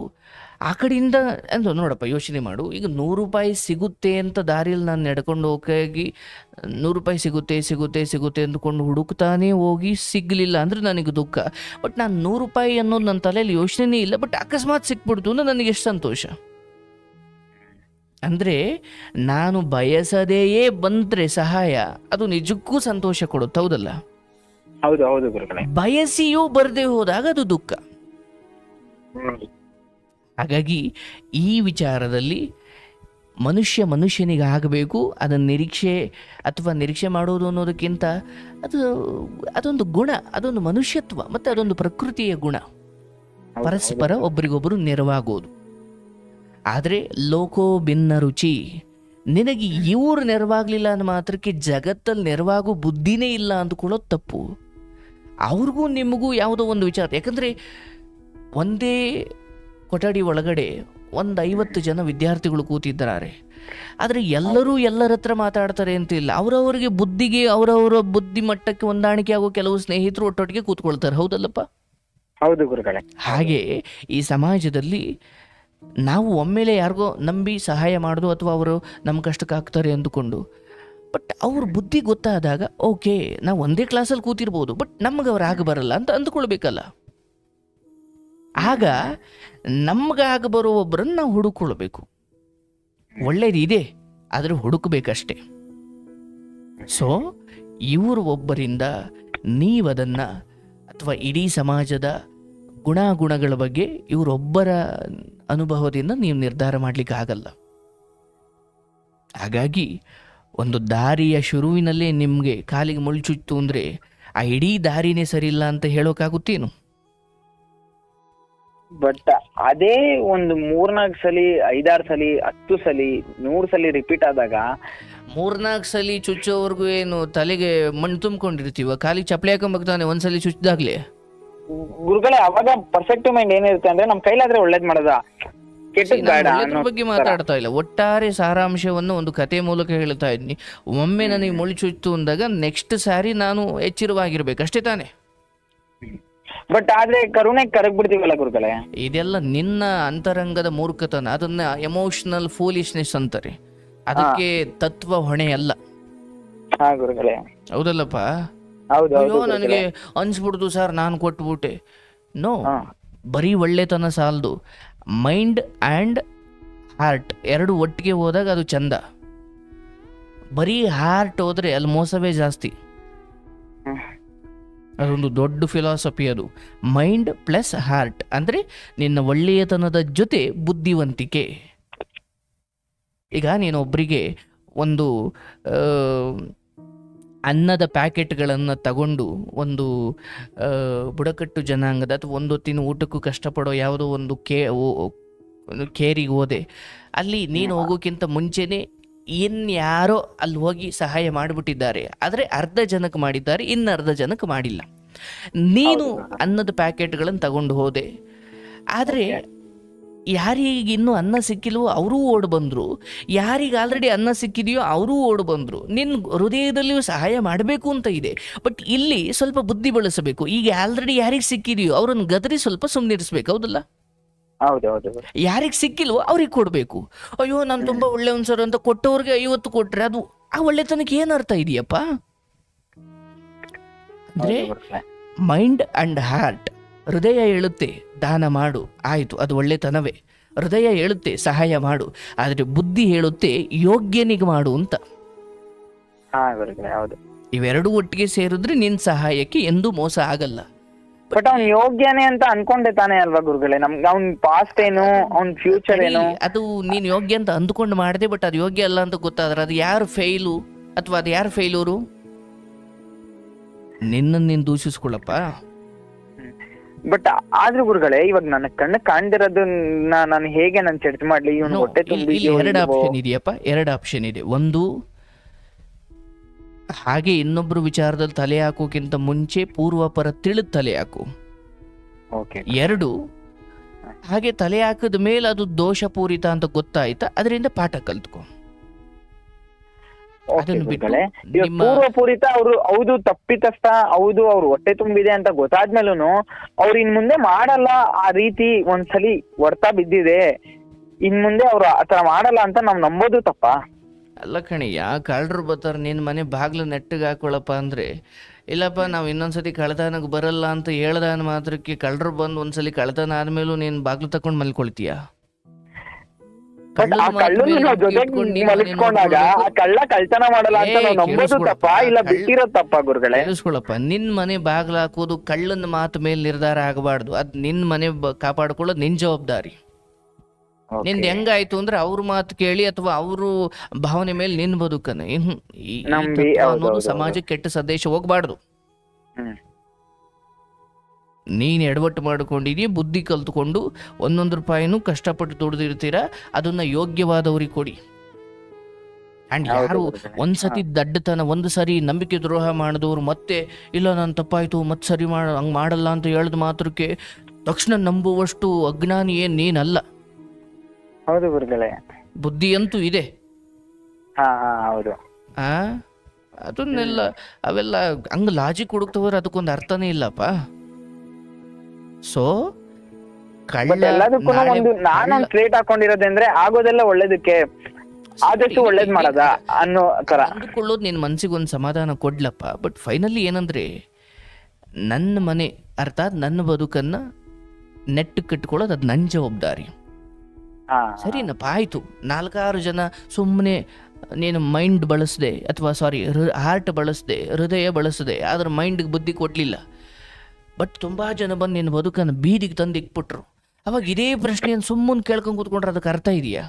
ಆ ಕಡೆಯಿಂದ ಅಂದು ನೋಡಪ್ಪ, ಯೋಚನೆ ಮಾಡು. ಈಗ 100 ರೂಪಾಯಿ ಸಿಗುತ್ತೆ ಅಂತ ದಾರಿಯಲ್ಲಿ ನಾನು ನಡ್ಕೊಂಡು ಹೋಗಿ 100 ರೂಪಾಯಿ ಸಿಗುತ್ತೆ ಸಿಗುತ್ತೆ ಸಿಗುತ್ತೆ ಅಂದ್ಕೊಂಡು ಹುಡುಕ್ತಾನೆ ಹೋಗಿ ಸಿಗಲಿಲ್ಲ ಅಂದರೆ ನನಗೆ ದುಃಖ. ಬಟ್ ನಾನು 100 ರೂಪಾಯಿ ಅನ್ನೋದು ನನ್ನ ತಲೆಯಲ್ಲಿ ಯೋಚನೆನೇ ಇಲ್ಲ, ಬಟ್ ಅಕಸ್ಮಾತ್ ಸಿಕ್ಬಿಡ್ತು ಅಂದರೆ ನನಗೆ ಎಷ್ಟು ಸಂತೋಷ. ಅಂದರೆ ನಾನು ಬಯಸದೆಯೇ ಬಂದರೆ ಸಹಾಯ, ಅದು ನಿಜಕ್ಕೂ ಸಂತೋಷ ಕೊಡುತ್ತೆ, ಹೌದಲ್ಲ? ಹೌದು ಹೌದು ಗುರುಗಳೇ. ಬಯಸಿಯೂ ಬರದೆ ಹೋದಾಗ ಅದು ದುಃಖ. ಹಾಗಾಗಿ ಈ ವಿಚಾರದಲ್ಲಿ ಮನುಷ್ಯನಿಗೆ ಆಗಬೇಕು. ಅದನ್ನು ನಿರೀಕ್ಷೆ ಮಾಡೋದು ಅನ್ನೋದಕ್ಕಿಂತ ಅದೊಂದು ಗುಣ, ಅದೊಂದು ಮನುಷ್ಯತ್ವ, ಮತ್ತು ಅದೊಂದು ಪ್ರಕೃತಿಯ ಗುಣ, ಪರಸ್ಪರ ಒಬ್ಬರಿಗೊಬ್ಬರು ನೆರವಾಗೋದು. ಆದರೆ ಲೋಕೋ ಭಿನ್ನ ರುಚಿ, ನಿನಗೆ ಇವರು ನೆರವಾಗಲಿಲ್ಲ ಅನ್ನೋ ಮಾತ್ರಕ್ಕೆ ಜಗತ್ತಲ್ಲಿ ನೆರವಾಗೋ ಬುದ್ಧಿನೇ ಇಲ್ಲ ಅಂದ್ಕೊಳ್ಳೋದು ತಪ್ಪು. ಅವ್ರಿಗೂ ನಿಮಗೂ ಯಾವುದೋ ಒಂದು ವಿಚಾರ, ಯಾಕಂದರೆ ಒಂದೇ ಕೊಠಡಿ ಒಳಗಡೆ 50 ಜನ ವಿದ್ಯಾರ್ಥಿಗಳು ಕೂತಿದ್ದಾರೆ. ಆದರೆ ಎಲ್ಲರೂ ಎಲ್ಲರ ಹತ್ರ ಮಾತಾಡ್ತಾರೆ ಅಂತಿಲ್ಲ. ಅವರವರಿಗೆ ಬುದ್ಧಿಗೆ, ಅವರವರ ಬುದ್ಧಿ ಮಟ್ಟಕ್ಕೆ ಹೊಂದಾಣಿಕೆ ಆಗೋ ಕೆಲವು ಸ್ನೇಹಿತರು ಒಟ್ಟೊಟ್ಟಿಗೆ ಕೂತ್ಕೊಳ್ತಾರೆ, ಹೌದಲ್ಲಪ್ಪ? ಹೌದು ಗುರುಗಳೇ. ಹಾಗೆ ಈ ಸಮಾಜದಲ್ಲಿ ನಾವು ಒಮ್ಮೆಲೆ ಯಾರಿಗೋ ನಂಬಿ ಸಹಾಯ ಮಾಡೋದು, ಅಥವಾ ಅವರು ನಮ್ಮ ಕಷ್ಟಕ್ಕೆ ಆಗ್ತಾರೆ ಅಂದುಕೊಂಡು, ಬಟ್ ಅವ್ರ ಬುದ್ಧಿ ಗೊತ್ತಾದಾಗ ಓಕೆ, ನಾವು ಒಂದೇ ಕ್ಲಾಸಲ್ಲಿ ಕೂತಿರ್ಬೋದು, ಬಟ್ ನಮ್ಗೆ ಅವ್ರು ಆಗ ಬರಲ್ಲ ಅಂತ ಅಂದ್ಕೊಳ್ಬೇಕಲ್ಲ. ಆಗ ನಮ್ಗಾಗ ಬರೋ ಒಬ್ಬರನ್ನು ನಾವು ಹುಡುಕೊಳ್ಬೇಕು. ಒಳ್ಳೇದಿದೆ, ಆದರೆ ಹುಡುಕಬೇಕಷ್ಟೆ. ಸೊ ಇವರು ಒಬ್ಬರಿಂದ ನೀವದನ್ನು, ಅಥವಾ ಇಡೀ ಸಮಾಜದ ಗುಣಗಳ ಬಗ್ಗೆ ಇವರೊಬ್ಬರ ಅನುಭವದಿಂದ ನೀವು ನಿರ್ಧಾರ ಮಾಡಲಿಕ್ಕೆ ಆಗಲ್ಲ. ಹಾಗಾಗಿ ಒಂದು ದಾರಿಯ ಶುರುವಿನಲ್ಲೇ ನಿಮಗೆ ಕಾಲಿಗೆ ಮುಳ್ಳು ಚುಚ್ಚಿತು ಅಂದರೆ ಆ ಇಡೀ ದಾರಿನೇ ಸರಿಯಿಲ್ಲ ಅಂತ ಹೇಳೋಕ್ಕಾಗುತ್ತೇನು? ಬಟ್ ಅದೇ ಒಂದು 3-4 ಸಲಿ, 5-6 ಸಲಿ, 10 ಸಲಿ, 100 ಸಲಿ ರಿಪೀಟ್ ಆದಾಗ, 3-4 ಸಲಿ ಚುಚ್ಚೋವರೆಗೂ ಏನು ತಲೆಗೆ ಮಣ್ಣು ತುಂಬಿಕೊಂಡಿರ್ತೀವ? ಕಾಲಿಗೆ ಚಪ್ಪಲಿ ಹಾಕೊಂಬಾಗ್ತಾನೆ ಒಂದ್ಸಲಿ ಚುಚ್ಚಿದಾಗ್ಲೇ. ಗುರುಗಳೇ, ಅವಾಗ ಪರ್ಫೆಕ್ಟ್ ಮೈಂಡ್ ಏನಿರುತ್ತೆ ಅಂದ್ರೆ ನಮ್ ಕೈಲಾದ್ರೆ ಒಳ್ಳೇದ್ ಮಾಡೋದ, ಕೆಟ್ಟದ್ ಬೇಡ ಅನ್ನೋ ಬಗ್ಗೆ ಮಾತಾಡ್ತಾ ಇಲ್ಲ. ಒಟ್ಟಾರೆ ಸಾರಾಂಶವನ್ನು ಒಂದು ಕತೆ ಮೂಲಕ ಹೇಳ್ತಾ ಇದ್ದೀನಿ. ಒಮ್ಮೆ ನನಗೆ ಮುಳ್ಳು ಚುಚ್ಚಿತು ಅಂದಾಗ ನೆಕ್ಸ್ಟ್ ಸಾರಿ ನಾನು ಎಚ್ಚರವಾಗಿರ್ಬೇಕು, ಅಷ್ಟೇ ತಾನೆ? ಬಟ್ ಆದ್ರೆ ಕರುಣೆ ಕರಗ್ಬಿಡ್ತೀವಲ್ಲ ಗುರುಗಳೇ. ಇದೆಲ್ಲ ನಿನ್ನ ಅಂತರಂಗದ ಮೂರ್ಖತನ, ಅದನ್ನ ಎಮೋಷನಲ್ ಫೂಲಿಶ್ನೆಸ್ ಅಂತಾರೆ. ಅದಕ್ಕೆ ತತ್ವ ಹೊಣೆ ಅಲ್ಲ. ಗುರುಗಳೇ, ಹೌದಲ್ಲಪ್ಪ? ಅಯ್ಯೋ ನನಗೆ ಅನ್ಸ್ಬಿಡ್ತು ಸರ್, ನಾನು ಕೊಟ್ಬಿಟ್ಟೆ. ನೋ, ಬರೀ ಒಳ್ಳೆತನ ಸಾಲದು. ಮೈಂಡ್ ಆ್ಯಂಡ್ ಹಾರ್ಟ್ ಎರಡು ಒಟ್ಟಿಗೆ ಹೋದಾಗ ಅದು ಚಂದ. ಬರೀ ಹಾರ್ಟ್ ಹೋದ್ರೆ ಅಲ್ಲಿ ಮೋಸವೇ ಜಾಸ್ತಿ. ಅದೊಂದು ದೊಡ್ಡ ಫಿಲಾಸಫಿ ಅದು. ಮೈಂಡ್ ಪ್ಲಸ್ ಹಾರ್ಟ್ ಅಂದರೆ ನಿನ್ನ ಒಳ್ಳೆಯತನದ ಜೊತೆ ಬುದ್ಧಿವಂತಿಕೆ. ಈಗ ನೀನೊಬ್ಬರಿಗೆ ಒಂದು ಅನ್ನದ ಪ್ಯಾಕೆಟ್ಗಳನ್ನು ತಗೊಂಡು ಒಂದು ಬುಡಕಟ್ಟು ಜನಾಂಗದ ಅಥವಾ ಒಂದು ಹೊತ್ತಿನ ಊಟಕ್ಕೂ ಕಷ್ಟಪಡೋ ಯಾವುದೋ ಒಂದು ಕೇರಿಗೆ ಹೋದೆ, ಅಲ್ಲಿ ನೀನು ಹೋಗೋಕ್ಕಿಂತ ಮುಂಚೆನೇ ಇನ್ಯಾರೋ ಅಲ್ಲಿ ಹೋಗಿ ಸಹಾಯ ಮಾಡಿಬಿಟ್ಟಿದ್ದಾರೆ. ಆದರೆ ಅರ್ಧ ಜನಕ್ಕೆ ಮಾಡಿದ್ದಾರೆ, ಇನ್ನು ಅರ್ಧ ಜನಕ್ಕೆ ಮಾಡಿಲ್ಲ. ನೀನು ಅನ್ನದ ಪ್ಯಾಕೆಟ್ಗಳನ್ನು ತಗೊಂಡು ಹೋದೆ, ಆದರೆ ಯಾರಿಗೆ ಇನ್ನೂ ಅನ್ನ ಸಿಕ್ಕಿಲ್ವೋ ಅವರೂ ಓಡ್ ಬಂದರು, ಯಾರಿಗೆ ಆಲ್ರೆಡಿ ಅನ್ನ ಸಿಕ್ಕಿದೆಯೋ ಅವರೂ ಓಡ್ ಬಂದರು. ನಿನ್ನ ಹೃದಯದಲ್ಲಿಯೂ ಸಹಾಯ ಮಾಡಬೇಕು ಅಂತ ಇದೆ, ಬಟ್ ಇಲ್ಲಿ ಸ್ವಲ್ಪ ಬುದ್ಧಿ ಬಳಸಬೇಕು. ಈಗ ಆಲ್ರೆಡಿ ಯಾರಿಗೆ ಸಿಕ್ಕಿದೆಯೋ ಅವರನ್ನು ಗದರಿ ಸ್ವಲ್ಪ ಸುಮ್ಮನಿರಿಸ್ಬೇಕು, ಹೌದಲ್ಲ? ಯಾರಿಗೆ ಸಿಕ್ಕಿಲ್ವೋ ಅವ್ರಿಗೆ ಕೊಡಬೇಕು. ಅಯ್ಯೋ ನಾನು ತುಂಬ ಒಳ್ಳೆಯವನು ಸರ್ ಅಂತ ಕೊಟ್ಟವ್ರಿಗೆ 50 ಕೊಟ್ರೆ ಅದು ಆ ಒಳ್ಳೆತನಕ್ಕೆ ಏನು ಅರ್ಥ ಇದೆಯಪ್ಪ? ಅಂದರೆ ಮೈಂಡ್ ಅಂಡ್ ಹಾರ್ಟ್, ಹೃದಯ ಹೇಳುತ್ತೆ ದಾನ ಮಾಡು, ಆಯಿತು, ಅದು ಒಳ್ಳೆತನವೇ. ಹೃದಯ ಹೇಳುತ್ತೆ ಸಹಾಯ ಮಾಡು, ಆದರೆ ಬುದ್ಧಿ ಹೇಳುತ್ತೆ ಯೋಗ್ಯನಿಗೆ ಮಾಡು ಅಂತ. ಹಾ ಗುರುಗಳೇ ಹೌದು. ಇವೆರಡೂ ಒಟ್ಟಿಗೆ ಸೇರಿದ್ರೆ ನಿನ್ನ ಸಹಾಯಕ್ಕೆ ಎಂದೂ ಮೋಸ ಆಗಲ್ಲ. ಬಟ್ ಅವ್ನ್ ಯೋಗ್ಯನೇ ಅಂತ ಅನ್ಕೊಂಡೆ ತಾನೇ ಅಲ್ವಾ ಗುರುಗಳೇ? ನಮ್ಗೆ ಅವ್ನ್ ಪಾಸ್ಟ್ ಏನು, ಅವ್ನ್ ಫ್ಯೂಚರ್ ಏನು? ಅದು ನೀನು ಯೋಗ್ಯ ಅಂತ ಅಂದ್ಕೊಂಡು ಮಾಡಿದೆ, ಬಟ್ ಅದು ಯೋಗ್ಯ ಅಲ್ಲ ಅಂತ ಗೊತ್ತಾದ್ರೆ ಅದು ಯಾರು ಫೇಲು ಅಥವಾ ಅದು ಯಾರು ಫೇಲ್ಯೂರು? ನಿನ್ನನ್ನು ನೀನು ದೂಷಿಸ್ಕೊಳ್ಳಪ್ಪ. ಬಟ್ ಆದ್ರೂ ಗುರುಗಳೇ, ಇವಾಗ ನನ್ನ ಕಣ್ಣು ಕಾಣ್ದಿರೋದನ್ನ ನಾನು ಹೇಗೆ ನಾನು ಚರ್ಚೆ ಮಾಡ್ಲಿ? ಇವನು ಹೊಟ್ಟೆ ತುಂಬಿ ಎರಡು ಆಪ್ಷನ್ ಇದೆಯಪ್ಪ, ಎರಡು ಆಪ್ಷನ್ ಇದೆ. ಒಂದು, ಹಾಗೆ ಇನ್ನೊಬ್ರು ವಿಚಾರದಲ್ಲಿ ತಲೆ ಹಾಕೋಕ್ಕಿಂತ ಮುಂಚೆ ಪೂರ್ವಪರ ತಿಳಿದು ತಲೆ ಹಾಕು. ಎರಡು, ಹಾಗೆ ತಲೆ ಹಾಕಿದ ಮೇಲೆ ಅದು ದೋಷಪೂರಿತ ಅಂತ ಗೊತ್ತಾಯ್ತಾ, ಅದರಿಂದ ಪಾಠ ಕಲ್ತ್ಕೊ. ಪೂರ್ವಪೂರಿತ ಅವ್ರು ಹೌದು ತಪ್ಪಿತಸ್ಥ, ಹೌದು ಅವ್ರು ಹೊಟ್ಟೆ ತುಂಬಿದೆ ಅಂತ ಗೊತ್ತಾದ್ಮೇಲೂ ಅವ್ರು ಇನ್ ಮುಂದೆ ಮಾಡಲ್ಲ ಆ ರೀತಿ, ಒಂದ್ಸಲಿ ಹೊಡ್ತಾ ಬಿದ್ದಿದೆ, ಇನ್ ಮುಂದೆ ಅವ್ರು ಆತರ ಮಾಡಲ್ಲ ಅಂತ ನಾವ್ ನಂಬೋದು ತಪ್ಪ ಅಲ್ಲ ಕಣಿಯ. ಕಳ್ಳರು ಬರ್ತಾರ ನಿನ್ ಮನೆ ಬಾಗ್ಲು ನೆಟ್ಟಿಗೆ ಹಾಕೊಳಪ್ಪ ಅಂದ್ರೆ, ಇಲ್ಲಪ್ಪ ನಾವು ಇನ್ನೊಂದ್ಸತಿ ಕಳ್ತನಕ್ಕೆ ಬರಲ್ಲ ಅಂತ ಹೇಳ್ದಾನ ಮಾತ್ರಕ್ಕೆ ಕಳ್ಳರು ಬಂದು ಒಂದ್ಸಲಿ ಕಳ್ತನ ಆದ್ಮೇಲೂ ನೀನ್ ಬಾಗ್ಲು ತಕೊಂಡ್ ಮಲ್ಕೊಳ್ತೀಯ? ಕಳ್ತನ ಮಾಡಲ್ಲ ಅಂತ ನಂಬೋದು ತಪ್ಪ, ಇಲ್ಲ ಬಿಟ್ಟಿರೋದ್ ತಪ್ಪ ಗುರುಗಳೇ? ಕೇಳಿಸ್ಕೊಳಪ್ಪ, ನಿನ್ ಮನೆ ಬಾಗ್ಲ ಹಾಕೋದು ಕಳ್ಳನ ಮಾತು ಮೇಲೆ ನಿರ್ಧಾರ ಆಗಬಾರ್ದು. ಅದ್ ನಿನ್ ಮನೆ ಕಾಪಾಡ್ಕೊಳ್ಳೋದು ನಿನ್ ಜವಾಬ್ದಾರಿ. ನಿಂದ ಹೆಂಗಾಯ್ತು ಅಂದ್ರೆ ಅವ್ರ ಮಾತು ಕೇಳಿ ಅಥವಾ ಅವರು ಭಾವನೆ ಮೇಲೆ ನಿನ್ ಬದುಕನ ಅನ್ನೋದು ಸಮಾಜಕ್ಕೆ ಕೆಟ್ಟ ಸಂದೇಶ ಹೋಗ್ಬಾರ್ದು. ನೀನ್ ಎಡವಟ್ಟು ಮಾಡ್ಕೊಂಡಿದೀಯ, ಬುದ್ಧಿ ಕಲ್ತ್ಕೊಂಡು ಒಂದೊಂದು ರೂಪಾಯಿನೂ ಕಷ್ಟಪಟ್ಟು ದುಡ್ದಿರ್ತೀರ, ಅದನ್ನ ಯೋಗ್ಯವಾದವ್ರಿಗೆ ಕೊಡಿ. ಅಂಡ್ ಯಾರು ಒಂದ್ಸತಿ ದಡ್ಡತನ, ಒಂದು ಸರಿ ನಂಬಿಕೆ ದ್ರೋಹ ಮಾಡಿದವ್ರು ಮತ್ತೆ ಇಲ್ಲ ನಾನು ತಪ್ಪಾಯ್ತು ಮತ್ತೆ ಸರಿ ಹಂಗ್ ಮಾಡಲ್ಲ ಅಂತ ಹೇಳಿದ ಮಾತ್ರಕ್ಕೆ ತಕ್ಷಣ ನಂಬುವಷ್ಟು ಅಜ್ಞಾನಿ ಏನ್ ನೀನಲ್ಲ. ಹೌದು ಗುರುಗಳೇ, ಬುದ್ಧಿ ಅಂತೂ ಇದೆ. ಹೌದು. ಅದನ್ನೆಲ್ಲ ಅವೆಲ್ಲ ಹಂಗ ಲಾಜಿಕ್ ಹುಡುಕ್ತವ್ರೆ, ಅದಕ್ಕೊಂದು ಅರ್ಥನೇ ಇಲ್ಲಪ್ಪ. ಸೊ ನಾನೊಂದು ಪ್ಲೇಟ್ ಹಾಕೊಂಡಿರೋದಂದ್ರೆ ಆಗೋದೆಲ್ಲ ಒಳ್ಳೇದಕ್ಕೆ, ಆದಷ್ಟು ಒಳ್ಳೇದ್ ಮಾಡದ ಅನ್ನೋ ತರ ಅಂದುಕೊಳ್ಳೋದು ನಿನ್ ಮನ್ಸಿಗೆ ಒಂದು ಸಮಾಧಾನ ಕೊಡ್ಲಪ್ಪ. ಬಟ್ ಫೈನಲಿ ಏನಂದ್ರೆ, ನನ್ನ ಮನೆ ಅರ್ಥಾತ್ ನನ್ನ ಬದುಕನ್ನ ನೆಟ್ಟು ಕಟ್ಕೊಳ್ಳೋದು ಅದು ನನ್ನ ಜವಾಬ್ದಾರಿ. ಸರಿನಪ್ಪ, ಆಯ್ತು. 4-6 ಜನ ಸುಮ್ಮನೆ ನೀನು ಮೈಂಡ್ ಬಳಸದೆ ಅಥವಾ ಹಾರ್ಟ್ ಬಳಸದೆ, ಹೃದಯ ಬಳಸದೆ, ಆದ್ರೆ ಮೈಂಡ್ಗೆ ಬುದ್ಧಿ ಕೊಡ್ಲಿಲ್ಲ. ಬಟ್ ತುಂಬಾ ಜನ ಬಂದು ನಿನ್ನ ಬದುಕನ್ನು ಬೀದಿಗೆ ತಂದು ಇಕ್ಬಿಟ್ರು. ಅವಾಗ ಇದೇ ಪ್ರಶ್ನೆಯನ್ನು ಸುಮ್ಮನೆ ಕೇಳ್ಕೊಂಡು ಕೂತ್ಕೊಂಡ್ರೆ ಅದಕ್ಕೆ ಅರ್ಥ ಇದೆಯಾ?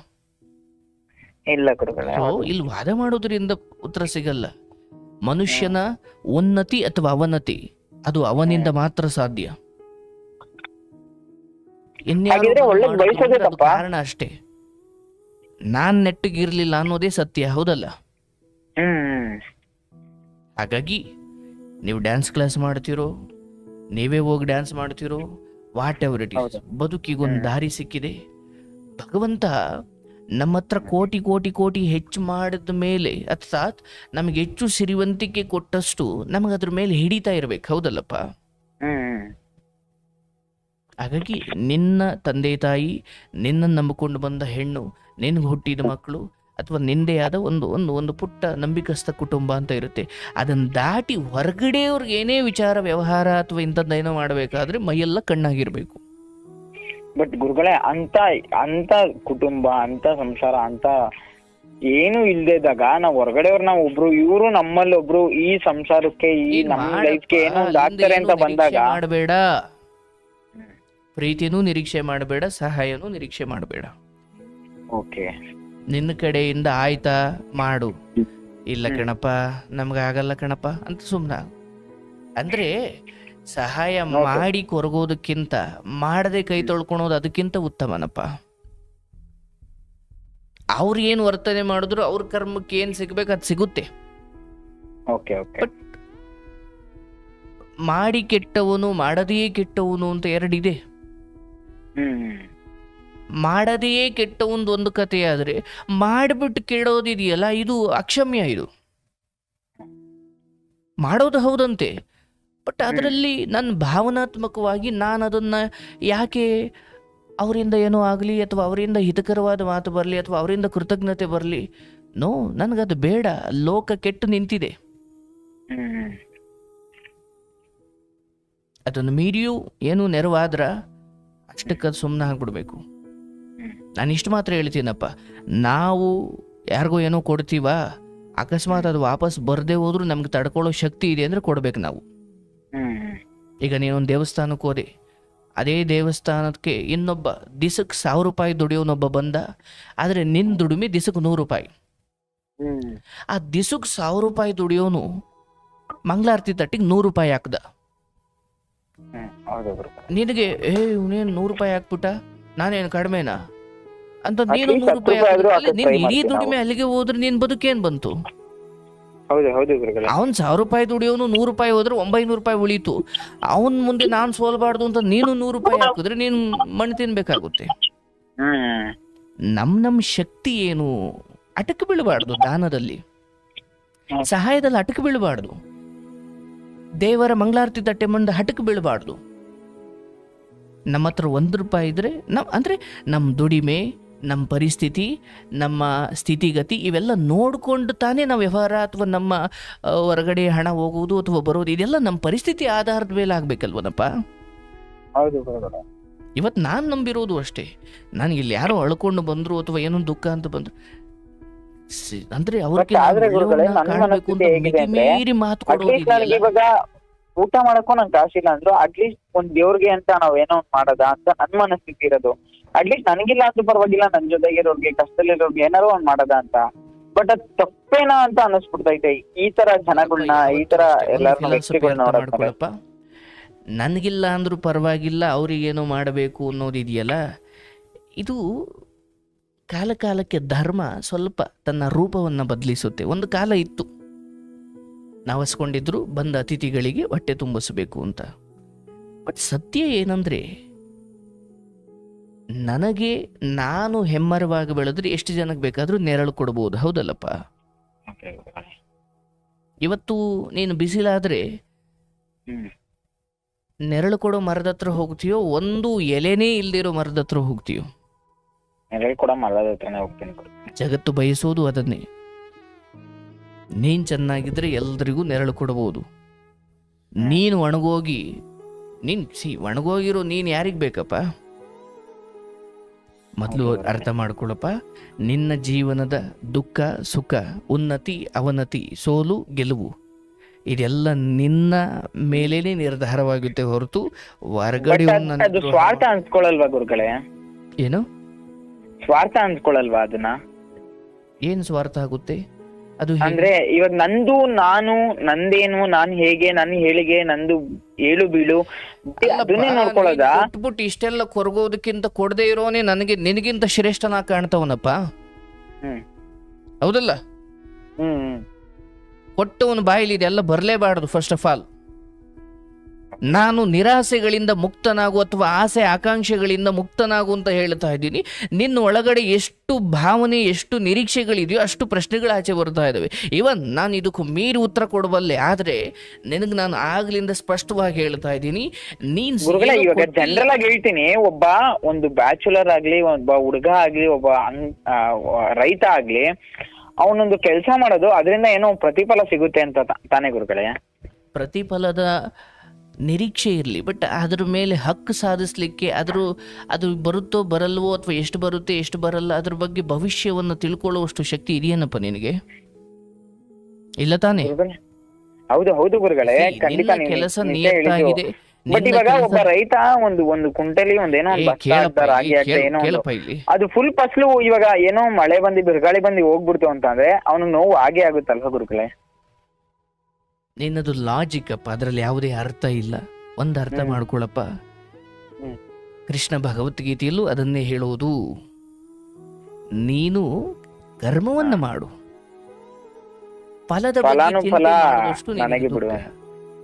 ಇಲ್ಲ ಗುರುಗಳೇ. ಇಲ್ಲಿ ವಾದ ಮಾಡೋದ್ರಿಂದ ಉತ್ತರ ಸಿಗಲ್ಲ. ಮನುಷ್ಯನ ಉನ್ನತಿ ಅಥವಾ ಅವನತಿ ಅದು ಅವನಿಂದ ಮಾತ್ರ ಸಾಧ್ಯ. ಕಾರಣ ಅಷ್ಟೇ, ನಾನ್ ನೆಟ್ಟಗಿರ್ಲಿಲ್ಲ ಅನ್ನೋದೇ ಸತ್ಯ, ಹೌದಲ್ಲ? ಹಾಗಾಗಿ ನೀವು ಡ್ಯಾನ್ಸ್ ಕ್ಲಾಸ್ ಮಾಡ್ತಿರೋ, ನೀವೇ ಹೋಗಿ ಡ್ಯಾನ್ಸ್ ಮಾಡ್ತಿರೋ, ವಾಟ್ ಎವರ್ ಇಟ್ ಈಸ್, ಬದುಕಿಗೊಂದು ದಾರಿ ಸಿಕ್ಕಿದೆ. ಭಗವಂತ ನಮ್ಮ ಹತ್ರ ಕೋಟಿ ಕೋಟಿ ಕೋಟಿ ಹೆಚ್ಚು ಮಾಡಿದ ಮೇಲೆ ಅರ್ಥಾತ್ ನಮಗೆ ಹೆಚ್ಚು ಸಿರಿವಂತಿಕೆ ಕೊಟ್ಟಷ್ಟು ನಮಗೆ ಅದ್ರ ಮೇಲೆ ಹಿಡಿತಾ ಇರ್ಬೇಕು, ಹೌದಲ್ಲಪ್ಪ? ಹಾಗಾಗಿ ನಿನ್ನ ತಂದೆ ತಾಯಿ, ನಿನ್ನ ನಂಬಿಕೊಂಡು ಬಂದ ಹೆಣ್ಣು, ನಿನ್ಗೆ ಹುಟ್ಟಿದ ಮಕ್ಕಳು ಅಥವಾ ನಿಂದೇ ಆದ ಒಂದು ಒಂದು ಒಂದು ಪುಟ್ಟ ನಂಬಿಕಸ್ಥ ಕುಟುಂಬ ಅಂತ ಇರುತ್ತೆ. ಅದನ್ನು ದಾಟಿ ಹೊರಗಡೆಯವ್ರಿಗೆ ಏನೇ ವಿಚಾರ ವ್ಯವಹಾರ ಅಥವಾ ಇಂಥದ್ದೇನೋ ಮಾಡಬೇಕಾದ್ರೆ ಮೈಯೆಲ್ಲ ಕಣ್ಣಾಗಿರ್ಬೇಕು. ಬಟ್ ಗುರುಗಳೇ, ಅಂತ ಕುಟುಂಬ, ಅಂತ ಸಂಸಾರ, ಅಂತ ಏನು ಇಲ್ದೇದಾಗ ನಾವು ಹೊರಗಡೆಯವ್ರು, ನಾವು ಒಬ್ರು ಇವರು ನಮ್ಮಲ್ಲಿ ಒಬ್ರು ಈ ಸಂಸಾರಕ್ಕೆ, ಈ ನಮ್ಮ ಲೈಫ್ಗೆ ಏನೋ ಒಂದು ಆಗ್ತಾರೆ ಅಂತ ಬಂದಾಗ ಮಾಡಬೇಡ. ಪ್ರೀತಿನೂ ನಿರೀಕ್ಷೆ ಮಾಡಬೇಡ, ಸಹಾಯನೂ ನಿರೀಕ್ಷೆ ಮಾಡಬೇಡ. ಓಕೆ, ನಿನ್ನ ಕಡೆಯಿಂದ ಆಯ್ತಾ ಮಾಡು, ಇಲ್ಲ ಕಣಪ್ಪ ನಮ್ಗಾಗಲ್ಲ ಕಣಪ್ಪ ಅಂತ ಸುಮ್ಮನ. ಅಂದ್ರೆ ಸಹಾಯ ಮಾಡಿ ಕೊರಗೋದಕ್ಕಿಂತ ಮಾಡದೆ ಕೈ ತೊಳ್ಕೊಳೋದು ಅದಕ್ಕಿಂತ ಉತ್ತಮನಪ್ಪ. ಅವ್ರು ಏನು ವರ್ತನೆ ಮಾಡಿದ್ರು ಅವ್ರ ಕರ್ಮಕ್ಕೆ ಏನ್ ಸಿಗ್ಬೇಕು ಅದು ಸಿಗುತ್ತೆ. ಬಟ್ ಮಾಡಿ ಕೆಟ್ಟವನು ಮಾಡದೆಯೇ ಕೆಟ್ಟವನು ಅಂತ ಎರಡಿದೆ. ಮಾಡದೆಯೇ ಕೆಟ್ಟವೊಂದು ಒಂದು ಕಥೆ ಆದ್ರೆ ಮಾಡಿಬಿಟ್ಟು ಕೆಡೋದಿದೆಯಲ್ಲ, ಇದು ಅಕ್ಷಮ್ಯ. ಇದು ಮಾಡೋದು ಹೌದಂತೆ, ಬಟ್ ಅದರಲ್ಲಿ ನನ್ನ ಭಾವನಾತ್ಮಕವಾಗಿ ನಾನು ಅದನ್ನ ಯಾಕೆ ಅವರಿಂದ ಏನೋ ಆಗಲಿ ಅಥವಾ ಅವರಿಂದ ಹಿತಕರವಾದ ಮಾತು ಬರಲಿ ಅಥವಾ ಅವರಿಂದ ಕೃತಜ್ಞತೆ ಬರಲಿ, ನೋ, ನನಗದು ಬೇಡ. ಲೋಕ ಕೆಟ್ಟು ನಿಂತಿದೆ. ಅದನ್ನು ಮೀರಿಯೂ ಏನು ನೆರವಾದ್ರ ಅಷ್ಟಕ್ಕೆ ಸುಮ್ಮನೆ ಆಗ್ಬಿಡ್ಬೇಕು. ನಾನು ಇಷ್ಟು ಮಾತ್ರ ಹೇಳ್ತೀನಪ್ಪ, ನಾವು ಯಾರಿಗೋ ಏನೋ ಕೊಡ್ತೀವ, ಅಕಸ್ಮಾತ್ ಅದು ವಾಪಸ್ ಬರದೇ ಹೋದ್ರೂ ನಮ್ಗೆ ತಡ್ಕೊಳ್ಳೋ ಶಕ್ತಿ ಇದೆ ಅಂದರೆ ಕೊಡ್ಬೇಕು ನಾವು. ಈಗ ನೀನೊಂದು ದೇವಸ್ಥಾನಕ್ಕೆ ಹೋದೆ, ಅದೇ ದೇವಸ್ಥಾನಕ್ಕೆ ಇನ್ನೊಬ್ಬ ದಿಸಕ್ಕೆ 1000 ರೂಪಾಯಿ ದುಡಿಯೋನೊಬ್ಬ ಬಂದ, ಆದರೆ ನಿನ್ನ ದುಡಿಮೆ ದಿಸಕ್ಕೆ 100 ರೂಪಾಯಿ. ಆ ದಿಸಕ್ಕೆ 1000 ರೂಪಾಯಿ ದುಡಿಯೋನು ಮಂಗಳಾರತಿ ತಟ್ಟಿಗೆ 100 ರೂಪಾಯಿ ಹಾಕ್ದ. ನಿನಗೆ ಇವನೇನು 100 ರೂಪಾಯಿ ಹಾಕ್ಬಿಟ್ಟ, ನಾನೇನು ಕಡಿಮೆನಾ ಅಂತ ನೀನು 100 ರೂಪಾಯಿ ಹಾಕಿದ್ರೆ ನೀನ್ ಇಡೀ ದುಡಿಮೆ ಅಲ್ಲಿಗೆ ಹೋದ್ರೆ ನಿನ್ ಬದುಕೇನ್ ಬಂತು? ಅವನ್ 1000 ರೂಪಾಯಿ ದುಡಿಯೋನು 100 ರೂಪಾಯಿ ಹೋದ್ರೆ 900 ರೂಪಾಯಿ ಉಳೀತು. ಅವನ್ ಮುಂದೆ ನಾನ್ ಸೋಲ್ಬಾರ್ದು ಅಂತ ನೀನು 100 ರೂಪಾಯಿ ಹಾಕಿದ್ರೆ ನೀನ್ ಮಣ್ಣು ತಿನ್ಬೇಕಾಗುತ್ತೆ. ನಮ್ ಶಕ್ತಿ ಏನು, ಅಟಕ ಬೀಳಬಾರ್ದು. ದಾನದಲ್ಲಿ, ಸಹಾಯದಲ್ಲಿ ಅಟಕ ಬೀಳಬಾರ್ದು. ದೇವರ ಮಂಗಳಾರತಿ ತಟ್ಟೆ ಮಂಡ ಹಟಕ ಬೀಳಬಾರ್ದು. ನಮ್ಮ ಹತ್ರ 1 ರೂಪಾಯಿ ಇದ್ರೆ ಅಂದ್ರೆ ನಮ್ಮ ದುಡಿಮೆ, ನಮ್ಮ ಪರಿಸ್ಥಿತಿ, ನಮ್ಮ ಸ್ಥಿತಿಗತಿ ಇವೆಲ್ಲ ನೋಡ್ಕೊಂಡು ತಾನೇ ನಾವು ವ್ಯವಹಾರ ಅಥವಾ ನಮ್ಮ ಹೊರಗಡೆ ಹಣ ಹೋಗುವುದು ಅಥವಾ ಬರೋದು, ಇದೆಲ್ಲ ನಮ್ಮ ಪರಿಸ್ಥಿತಿ ಆಧಾರದ ಮೇಲೆ ಆಗ್ಬೇಕಲ್ವನಪ್ಪ. ಇವತ್ತು ನಾನು ನಂಬಿರೋದು ಅಷ್ಟೇ. ನನಗೆ ಇಲ್ಲಿ ಯಾರೋ ಅಳ್ಕೊಂಡು ಬಂದ್ರು ಅಥವಾ ಏನೋ ದುಃಖ ಅಂತ ಬಂದ್ರು ಅಂದ್ರೆ ಅವ್ರಿಗೆ ಮೀರಿ ಮಾತು ಕೊಡೋದಿದೆಯಲ್ಲ. ಊಟ ಮಾಡಕ್ಕೂ ನಂಗೆ ಕಾಸಿಲ್ಲ ಅಂದ್ರು ಅಟ್ಲೀಸ್ಟ್ ಒಂದ್ ದೇವ್ರಿಗೆ ಅಂತ ನಾವ್ ಏನೋ ಒಂದ್ ಮಾಡದ ಅಂತ ನನ್ ಮನಸ್ಥಿತಿ ಇರೋದು. ಅಟ್ಲೀಸ್ಟ್ ನನಗಿಲ್ಲ ಅಂತೂ ಪರವಾಗಿಲ್ಲ, ನನ್ ಜೊತೆಗಿರೋರ್ಗೆ, ಕಷ್ಟದಲ್ಲಿರೋರ್ಗೆ ಏನಾರು ಒಂದ್ ಮಾಡದ ಅಂತ. ಬಟ್ ಅದ್ ತಪ್ಪೇನಾ ಅಂತ ಅನ್ನಿಸ್ಬಿಡ್ತೈತೆ ಈ ತರ ಜನಗಳನ್ನ, ಈ ತರ ಎಲ್ಲಾರು ವ್ಯಕ್ತಿಗಳನ್ನ ನೋಡಪ್ಪ. ನನ್ಗಿಲ್ಲ ಅಂದ್ರೂ ಪರವಾಗಿಲ್ಲ, ಅವ್ರಿಗೇನೋ ಮಾಡಬೇಕು ಅನ್ನೋದಿದೆಯಲ್ಲ, ಇದು ಕಾಲ ಕಾಲಕ್ಕೆ ಧರ್ಮ ಸ್ವಲ್ಪ ತನ್ನ ರೂಪವನ್ನು ಬದಲಿಸುತ್ತೆ. ಒಂದು ಕಾಲ ಇತ್ತು, ನಾವಸ್ಕೊಂಡಿದ್ರು ಬಂದ ಅತಿಥಿಗಳಿಗೆ ಹೊಟ್ಟೆ ತುಂಬಿಸಬೇಕು ಅಂತ. ಬಟ್ ಸತ್ಯ ಏನಂದ್ರೆ, ನನಗೆ ನಾನು ಹೆಮ್ಮರವಾಗಿ ಬೆಳೆದ್ರೆ ಎಷ್ಟು ಜನಕ್ಕೆ ಬೇಕಾದ್ರೂ ನೆರಳು ಕೊಡ್ಬೋದು, ಹೌದಲ್ಲಪ್ಪ? ಇವತ್ತು ನೀನು ಬಿಸಿಲಾದ್ರೆ ನೆರಳು ಕೊಡೋ ಮರದ ಹತ್ರ ಹೋಗ್ತೀಯೋ, ಒಂದು ಎಲೆನೇ ಇಲ್ದಿರೋ ಮರದ ಹತ್ರ ಹೋಗ್ತೀಯೋ? ಜಗತ್ತು ಬಯಸೋದು ಅದನ್ನೇ. ನೀನ್ ಚೆನ್ನಾಗಿದ್ರೆ ಎಲ್ರಿಗೂ ನೆರಳು ಕೊಡಬಹುದು. ನೀನು ಒಣಗೋಗಿ ಒಣಗೋಗಿರೋ ನೀನ್ ಯಾರಿಗ್ ಬೇಕಪ್ಪ? ಮೊದಲು ಅರ್ಥ ಮಾಡ್ಕೊಳಪ್ಪ. ನಿನ್ನ ಜೀವನದ ದುಃಖ ಸುಖ, ಉನ್ನತಿ ಅವನತಿ, ಸೋಲು ಗೆಲುವು, ಇದೆಲ್ಲ ನಿನ್ನ ಮೇಲೇನೆ ನಿರ್ಧಾರವಾಗುತ್ತೆ ಹೊರತು ಹೊರಗಡೆ ಸ್ವಾರ್ಥ ಅನ್ಸ್ಕೊಳಲ್ವಾ ಗುರುಗಳೇ? ಏನು ಸ್ವಾರ್ಥ ಅನ್ಸ್ಕೊಳಲ್ವಾ? ಅದನ್ನ ಏನ್ ಸ್ವಾರ್ಥ ಆಗುತ್ತೆ ಅದು? ಅಂದ್ರೆ ಇವಾಗ ನಂದು, ನಾನು ನಂದೇನು, ನಾನ್ ಹೇಗೆ, ನನ್ನ ಹೇಳಿಗೆ, ನಂದು ಏಳು ಬೀಳು ಅದನ್ನೇ ನೋಡ್ಕೊಳ್ಳೋದ? ಕೊಟ್ಬಿಟ್ಟು ಇಷ್ಟೆಲ್ಲ ಕೊರಗೋದಕ್ಕಿಂತ ಕೊಡದೆ ಇರೋನೇ ನನಗೆ ನಿನಗಿಂತ ಶ್ರೇಷ್ಠನಾಗಿ ಕಾಣ್ತವನಪ್ಪ. ಹೌದಲ್ಲ? ಕೊಟ್ಟವನ ಬಾಯಿಲಿ ಇದೆಲ್ಲ ಬರಲೇಬಾರದು. ಫಸ್ಟ್ ಆಫ್ ಆಲ್ ನಾನು ನಿರಾಸೆಗಳಿಂದ ಮುಕ್ತನಾಗು ಅಥವಾ ಆಸೆ ಆಕಾಂಕ್ಷೆಗಳಿಂದ ಮುಕ್ತನಾಗು ಅಂತ ಹೇಳ್ತಾ ಇದ್ದೀನಿ. ನಿನ್ನ ಒಳಗಡೆ ಎಷ್ಟು ಭಾವನೆ, ಎಷ್ಟು ನಿರೀಕ್ಷೆಗಳಿದೆಯೋ ಅಷ್ಟು ಪ್ರಶ್ನೆಗಳು ಆಚೆ ಬರ್ತಾ ಇದ್ದಾವೆ. ಇವನ್ ನಾನು ಇದಕ್ಕೂ ಮೀರಿ ಉತ್ತರ ಕೊಡಬಲ್ಲೆ, ಆದ್ರೆ ನಿನಗೆ ನಾನು ಆಗ್ಲಿಂದ ಸ್ಪಷ್ಟವಾಗಿ ಹೇಳ್ತಾ ಇದ್ದೀನಿ, ನೀನ್ ಇವಾಗ ಜನರಲ್ ಆಗಿ ಹೇಳ್ತೀನಿ, ಒಬ್ಬ ಒಂದು ಬ್ಯಾಚುಲರ್ ಆಗ್ಲಿ, ಒಬ್ಬ ಹುಡುಗ ಆಗ್ಲಿ, ಒಬ್ಬ ರೈತ ಆಗ್ಲಿ, ಅವನೊಂದು ಕೆಲಸ ಮಾಡೋದು ಅದರಿಂದ ಏನೋ ಪ್ರತಿಫಲ ಸಿಗುತ್ತೆ ಅಂತ ತಾನೇ ಗುರುಗಳೇ? ಪ್ರತಿಫಲದ ನಿರೀಕ್ಷೆ ಇರಲಿ, ಬಟ್ ಅದ್ರ ಮೇಲೆ ಹಕ್ಕು ಸಾಧಿಸ್ಲಿಕ್ಕೆ ಅದು ಬರುತ್ತೋ ಬರಲ್ವೋ ಅಥವಾ ಎಷ್ಟು ಬರುತ್ತೆ ಎಷ್ಟು ಬರಲ್ಲ ಅದ್ರ ಬಗ್ಗೆ ಭವಿಷ್ಯವನ್ನು ತಿಳ್ಕೊಳ್ಳುವಷ್ಟು ಶಕ್ತಿ ಇದೆಯೇನಪ್ಪ ನಿನಗೆ? ಇಲ್ಲ ತಾನೇ? ಹೌದು ಹೌದು ಗುರುಗಳೇ, ಖಂಡಿತ ಕೆಲಸ ನಿಯತ್ತಾಗಿದೆ. ಬಟ್ ಇವಾಗ ಒಬ್ಬ ರೈತ ಒಂದು ಕುಂಟಲಿ ಒಂದೇನೋ ಅದು ಫುಲ್ ಫಸಲು ಇವಾಗ ಏನೋ ಮಳೆ ಬಂದು ಬಿರುಗಾಳಿ ಬಂದು ಹೋಗ್ಬಿಡ್ತು ಅಂತಂದ್ರೆ ಅವನಿಗೆ ನೋವು ಹಾಗೆ ಆಗುತ್ತಲ್ವ ಗುರುಗಳೇ? ನಿನ್ನದು ಲಾಜಿಕ್ ಅಪ್ಪ, ಅದರಲ್ಲಿ ಯಾವುದೇ ಅರ್ಥ ಇಲ್ಲ. ಒಂದು ಅರ್ಥ ಮಾಡ್ಕೊಳಪ್ಪ, ಕೃಷ್ಣ ಭಗವದ್ಗೀತೆಯಲ್ಲೂ ಅದನ್ನೇ ಹೇಳೋದು. ನೀನು ಕರ್ಮವನ್ನ ಮಾಡು, ಫಲದ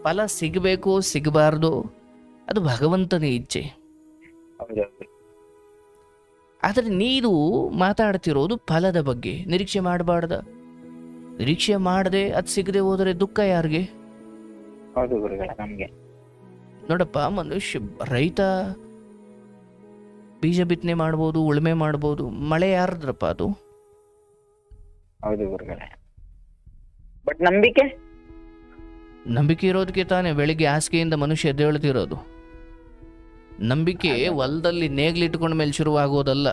ಫಲ ಸಿಗಬೇಕು ಸಿಗಬಾರ್ದು ಅದು ಭಗವಂತನ ಇಚ್ಛೆ. ಆದ್ರೆ ನೀನು ಮಾತಾಡ್ತಿರೋದು ಫಲದ ಬಗ್ಗೆ. ನಿರೀಕ್ಷೆ ಮಾಡಬಾರ್ದ? ನಿರೀಕ್ಷೆ ಮಾಡದೆ ಅದು ಸಿಗದೆ ಹೋದರೆ ದುಃಖ ಯಾರಿಗೆ? ನೋಡಪ್ಪ, ಮನುಷ್ಯ ರೈತ ಬೀಜ ಬಿತ್ತನೆ ಮಾಡ್ಬೋದು, ಉಳುಮೆ ಮಾಡ್ಬೋದು, ಮಳೆ ಯಾರದ್ರಪ್ಪ ಅದು? ಬಟ್ ನಂಬಿಕೆ ಇರೋದಕ್ಕೆ ತಾನೇ ಬೆಳಿಗ್ಗೆ ಹಾಸಿಗೆಯಿಂದ ಮನುಷ್ಯ ಎದ್ದೇಳ್ತಿರೋದು. ನಂಬಿಕೆ ಹೊಲದಲ್ಲಿ ನೇಗ್ಲಿಟ್ಕೊಂಡ ಮೇಲೆ ಶುರುವಾಗೋದಲ್ಲ,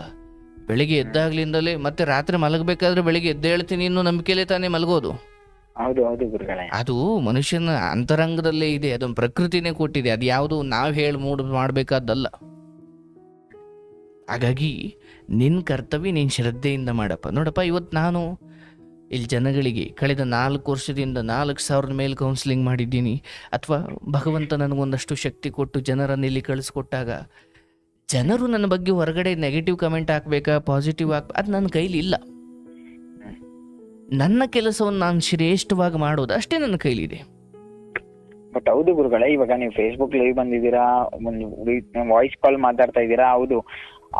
ಬೆಳಿಗ್ಗೆ ಎದ್ದಾಗ್ಲಿಂದಲೇ ಮತ್ತೆ ರಾತ್ರಿ ಮಲಗಬೇಕಾದ್ರೆ ಬೆಳಿಗ್ಗೆ ಎದ್ದೇಳ್ತೀನಿ ಇನ್ನೂ ನಂಬಿಕೆಯಲ್ಲೇ ತಾನೇ ಮಲಗೋದು. ಹೌದು ಹೌದು ಗುರುಗಳೇ. ಅದು ಮನುಷ್ಯನ ಅಂತರಂಗದಲ್ಲೇ ಇದೆ, ಅದೊಂದು ಪ್ರಕೃತಿನೇ ಕೊಟ್ಟಿದೆ, ಅದು ಯಾವುದು ನಾವು ಹೇಳಿ ಮಾಡಬೇಕಾದ್ದಲ್ಲ. ಹಾಗಾಗಿ ನಿನ್ನ ಕರ್ತವ್ಯ ನೀನು ಶ್ರದ್ಧೆಯಿಂದ ಮಾಡಪ್ಪ. ನೋಡಪ್ಪ, ಇವತ್ತು ನಾನು ಇಲ್ಲಿ ಜನಗಳಿಗೆ ಕಳೆದ 4 ವರ್ಷದಿಂದ 4,000 ಮೇಲೆ ಕೌನ್ಸಿಲಿಂಗ್ ಮಾಡಿದ್ದೀನಿ. ಅಥವಾ ಭಗವಂತ ನನಗೊಂದಷ್ಟು ಶಕ್ತಿ ಕೊಟ್ಟು ಜನರನ್ನು ಇಲ್ಲಿ ಕಳಿಸ್ಕೊಟ್ಟಾಗ ಜನರು ನನ್ನ ಬಗ್ಗೆ ಹೊರಗಡೆ ನೆಗೆಟಿವ್ ಕಮೆಂಟ್ ಹಾಕ್ಬೇಕಾ ಪಾಸಿಟಿವ್ ಅದು ನನ್ನ ಕೈಲಿ ಇಲ್ಲ. ನನ್ನ ಕೆಲಸವನ್ನು ನಾನು ಶ್ರೇಷ್ಠವಾಗಿ ಮಾಡೋದು ಅಷ್ಟೇ ನನ್ನ ಕೈಲಿದೆ. ಬಟ್ ಹೌದು ಗುರುಗಳೇ, ಇವಾಗ ನೀವು ಫೇಸ್ಬುಕ್ ಲೈವ್ ಬಂದಿದ್ದೀರಾ, ಒಂದು ವಾಯ್ಸ್ ಕಾಲ್ ಮಾತಾಡ್ತಾ ಇದ್ದೀರಾ, ಹೌದು.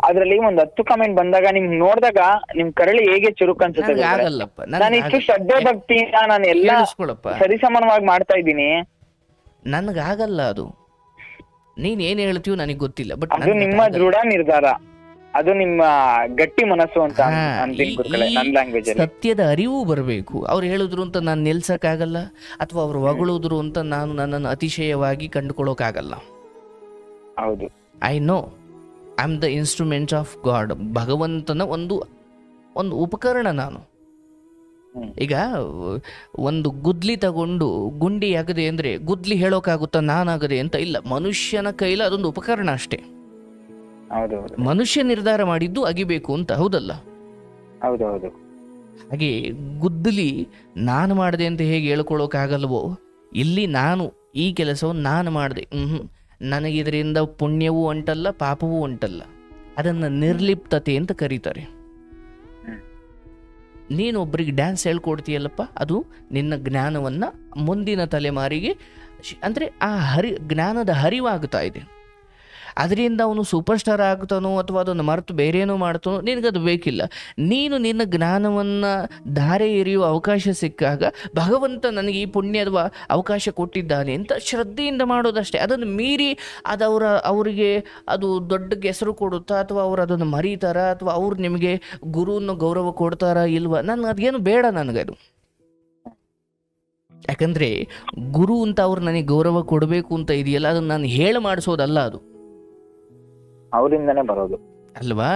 ಅದ್ರಲ್ಲಿ ಒಂದು 10 ಕಮೆಂಟ್ ಬಂದಾಗ ನಿಮ್ಗೆ ನೋಡಿದಾಗ ನಿಮ್ ಕರಳಿ ಹೇಗೆ ಚುರುಕು ಅನ್ಸುತ್ತೆ. ಆಗಲ್ಲಪ್ಪ, ನಾನು ಇಷ್ಟು ಶ್ರದ್ಧೆ ಭಕ್ತಿಯಿಂದ ನಾನು ಎಲ್ಲ ಸರಿಸಮಾನವಾಗಿ ಮಾಡ್ತಾ ಇದ್ದೀನಿ. ನನಗಾಗಲ್ಲ ಅದು. ನೀನ್ ಏನ್ ಹೇಳ್ತೀವಿ ನನಗೆ ಗೊತ್ತಿಲ್ಲ, ಬಟ್ ಅದು ನಿಮ್ಮ ದೃಢ ನಿರ್ಧಾರ, ಅದು ನಿಮ್ಮ ಗಟ್ಟಿ ಮನಸ್ಸು ಅಂತ ಅಂತೀನಿ ಗುರುಗಳೇ, ನನ್ನ ಲ್ಯಾಂಗ್ವೇಜ್ ಅಲ್ಲಿ. ಸತ್ಯದ ಅರಿವು ಬರಬೇಕು. ಅವ್ರು ಹೇಳಿದ್ರು ಅಂತ ನಾನು ನಿಲ್ಸಕ್ಕಾಗಲ್ಲ, ಅಥವಾ ಅವ್ರು ಹೊಗಳಿದ್ರು ಅಂತ ನಾನು ನನ್ನನ್ನು ಅತಿಶಯವಾಗಿ ಕಂಡುಕೊಳ್ಳೋಕ್ಕಾಗಲ್ಲ. ಹೌದು, I know I am the instrument of god. ಭಗವಂತನ ಒಂದು ಉಪಕರಣ ನಾನು. ಈಗ ಒಂದು ಗುದ್ಲಿ ತಗೊಂಡು ಗುಂಡಿ ಆಗದೆ ಅಂದ್ರೆ ಗುದ್ಲಿ ಹೇಳೋಕ್ಕಾಗುತ್ತಾ ನಾನಾಗದೆ ಅಂತ ಇಲ್ಲ. ಮನುಷ್ಯನ ಕೈಲ ಅದೊಂದು ಉಪಕರಣ ಅಷ್ಟೇ. ಮನುಷ್ಯ ನಿರ್ಧಾರ ಮಾಡಿದ್ದು ಅಗಿಬೇಕು ಅಂತ, ಹೌದಲ್ಲ? ಹೌದೌದು. ಹಾಗೆ ಗುದ್ದಲಿ ನಾನು ಮಾಡಿದೆ ಅಂತ ಹೇಗೆ ಹೇಳ್ಕೊಳ್ಳೋಕ್ಕಾಗಲ್ವೋ, ಇಲ್ಲಿ ನಾನು ಈ ಕೆಲಸವನ್ನು ನಾನು ಮಾಡಿದೆ, ನನಗಿದರಿಂದ ಪುಣ್ಯವೂ ಉಂಟಲ್ಲ ಪಾಪವೂ ಉಂಟಲ್ಲ. ಅದನ್ನು ನಿರ್ಲಿಪ್ತತೆ ಅಂತ ಕರೀತಾರೆ. ನೀನೊಬ್ಬರಿಗೆ ಡ್ಯಾನ್ಸ್ ಹೇಳ್ಕೊಡ್ತೀಯಲ್ಲಪ್ಪ, ಅದು ನಿನ್ನ ಜ್ಞಾನವನ್ನು ಮುಂದಿನ ತಲೆಮಾರಿಗೆ ಅಂದರೆ ಆ ಜ್ಞಾನದ ಹರಿವಾಗ್ತಾ ಇದೆ. ಅದರಿಂದ ಅವನು ಸೂಪರ್ ಸ್ಟಾರ್ ಆಗ್ತಾನೋ ಅಥವಾ ಅದನ್ನು ಮರೆತು ಬೇರೇನೋ ಮಾಡ್ತಾನೋ ನಿನಗದು ಬೇಕಿಲ್ಲ. ನೀನು ನಿನ್ನ ಜ್ಞಾನವನ್ನು ಧಾರೆ ಎರೆಯುವ ಅವಕಾಶ ಸಿಕ್ಕಾಗ ಭಗವಂತ ನನಗೆ ಈ ಪುಣ್ಯದ ಅವಕಾಶ ಕೊಟ್ಟಿದ್ದಾನೆ ಅಂತ ಶ್ರದ್ಧೆಯಿಂದ ಮಾಡೋದಷ್ಟೇ. ಅದನ್ನು ಮೀರಿ ಅವರಿಗೆ ಅದು ದೊಡ್ಡ ಹೆಸರು ಕೊಡುತ್ತಾ ಅಥವಾ ಅವರು ಅದನ್ನು ಮರೀತಾರ ಅಥವಾ ಅವ್ರು ನಿಮಗೆ ಗುರುವನ್ನು ಗೌರವ ಕೊಡ್ತಾರಾ ಇಲ್ವಾ, ನನಗೆ ಅದೇನು ಬೇಡ. ನನಗದು ಯಾಕಂದರೆ ಗುರು ಅಂತ ಅವ್ರು ನನಗೆ ಗೌರವ ಕೊಡಬೇಕು ಅಂತ ಇದೆಯಲ್ಲ, ಅದನ್ನು ನಾನು ಹೇಳಿ ಮಾಡಿಸೋದಲ್ಲ, ಅದು ಅವರಿಂದನೇ ಬರೋದು ಅಲ್ವಾ?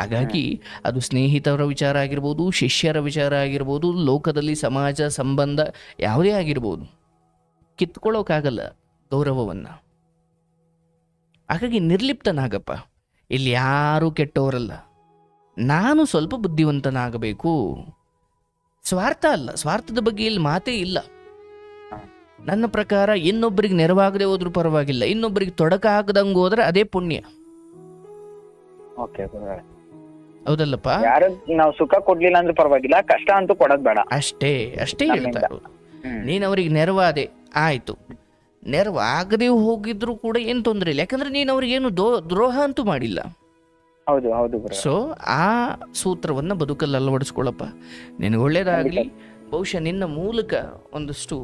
ಹಾಗಾಗಿ ಅದು ಸ್ನೇಹಿತರ ವಿಚಾರ ಆಗಿರ್ಬೋದು, ಶಿಷ್ಯರ ವಿಚಾರ ಆಗಿರ್ಬೋದು, ಲೋಕದಲ್ಲಿ ಸಮಾಜ ಸಂಬಂಧ ಯಾವುದೇ ಆಗಿರ್ಬೋದು, ಕಿತ್ಕೊಳ್ಳೋಕ್ಕಾಗಲ್ಲ ಗೌರವವನ್ನು. ಹಾಗಾಗಿ ನಿರ್ಲಿಪ್ತನಾಗಪ್ಪ. ಇಲ್ಲಿ ಯಾರೂ ಕೆಟ್ಟವರಲ್ಲ. ನಾನು ಸ್ವಲ್ಪ ಬುದ್ಧಿವಂತನಾಗಬೇಕು. ಸ್ವಾರ್ಥ ಅಲ್ಲ, ಸ್ವಾರ್ಥದ ಬಗ್ಗೆ ಇಲ್ಲಿ ಮಾತೇ ಇಲ್ಲ. ನನ್ನ ಪ್ರಕಾರ ಇನ್ನೊಬ್ಬರಿಗೆ ನೆರವಾಗದೆ ಹೋದ್ರೂ ಪರವಾಗಿಲ್ಲ, ಇನ್ನೊಬ್ಬರಿಗೆ ತೊಡಕಾಗದಂಗೆ ಹೋದ್ರೆ ಅದೇ ಪುಣ್ಯ. ಹೌದಲ್ಲಪ್ಪ? ಯಾರು ನಾವು ಸುಖ ಕೊಡ್ಲಿಲ್ಲ ಅಂದ್ರೆ ಪರವಾಗಿಲ್ಲ, ಕಷ್ಟ ಅಂತೂ ಕೊಡೋದ್ ಬೇಡ. ಅಷ್ಟೇ ಹೇಳ್ತಾ ಇರೋದು. ನೀನ್ ಅವ್ರಿಗೆ ನೆರವಾದೆ, ಆಯ್ತು. ನೆರವಾಗದೆ ಹೋಗಿದ್ರು ಕೂಡ ಏನ್ ತೊಂದರೆ ಇಲ್ಲ, ಯಾಕಂದ್ರೆ ನೀನ್ ಅವ್ರಿಗೇನು ದ್ರೋಹ ಅಂತೂ ಮಾಡಿಲ್ಲ. ಹೌದು ಹೌದು. ಸೊ ಆ ಸೂತ್ರವನ್ನ ಬದುಕಲ್ಲಿ ಅಳವಡಿಸ್ಕೊಳ್ಳಪ್ಪ. ನಿನಗೆ ಒಳ್ಳೇದಾಗ್ಲಿ. ಬಹುಶಃ ನಿನ್ನ ಮೂಲಕ ಒಂದಷ್ಟು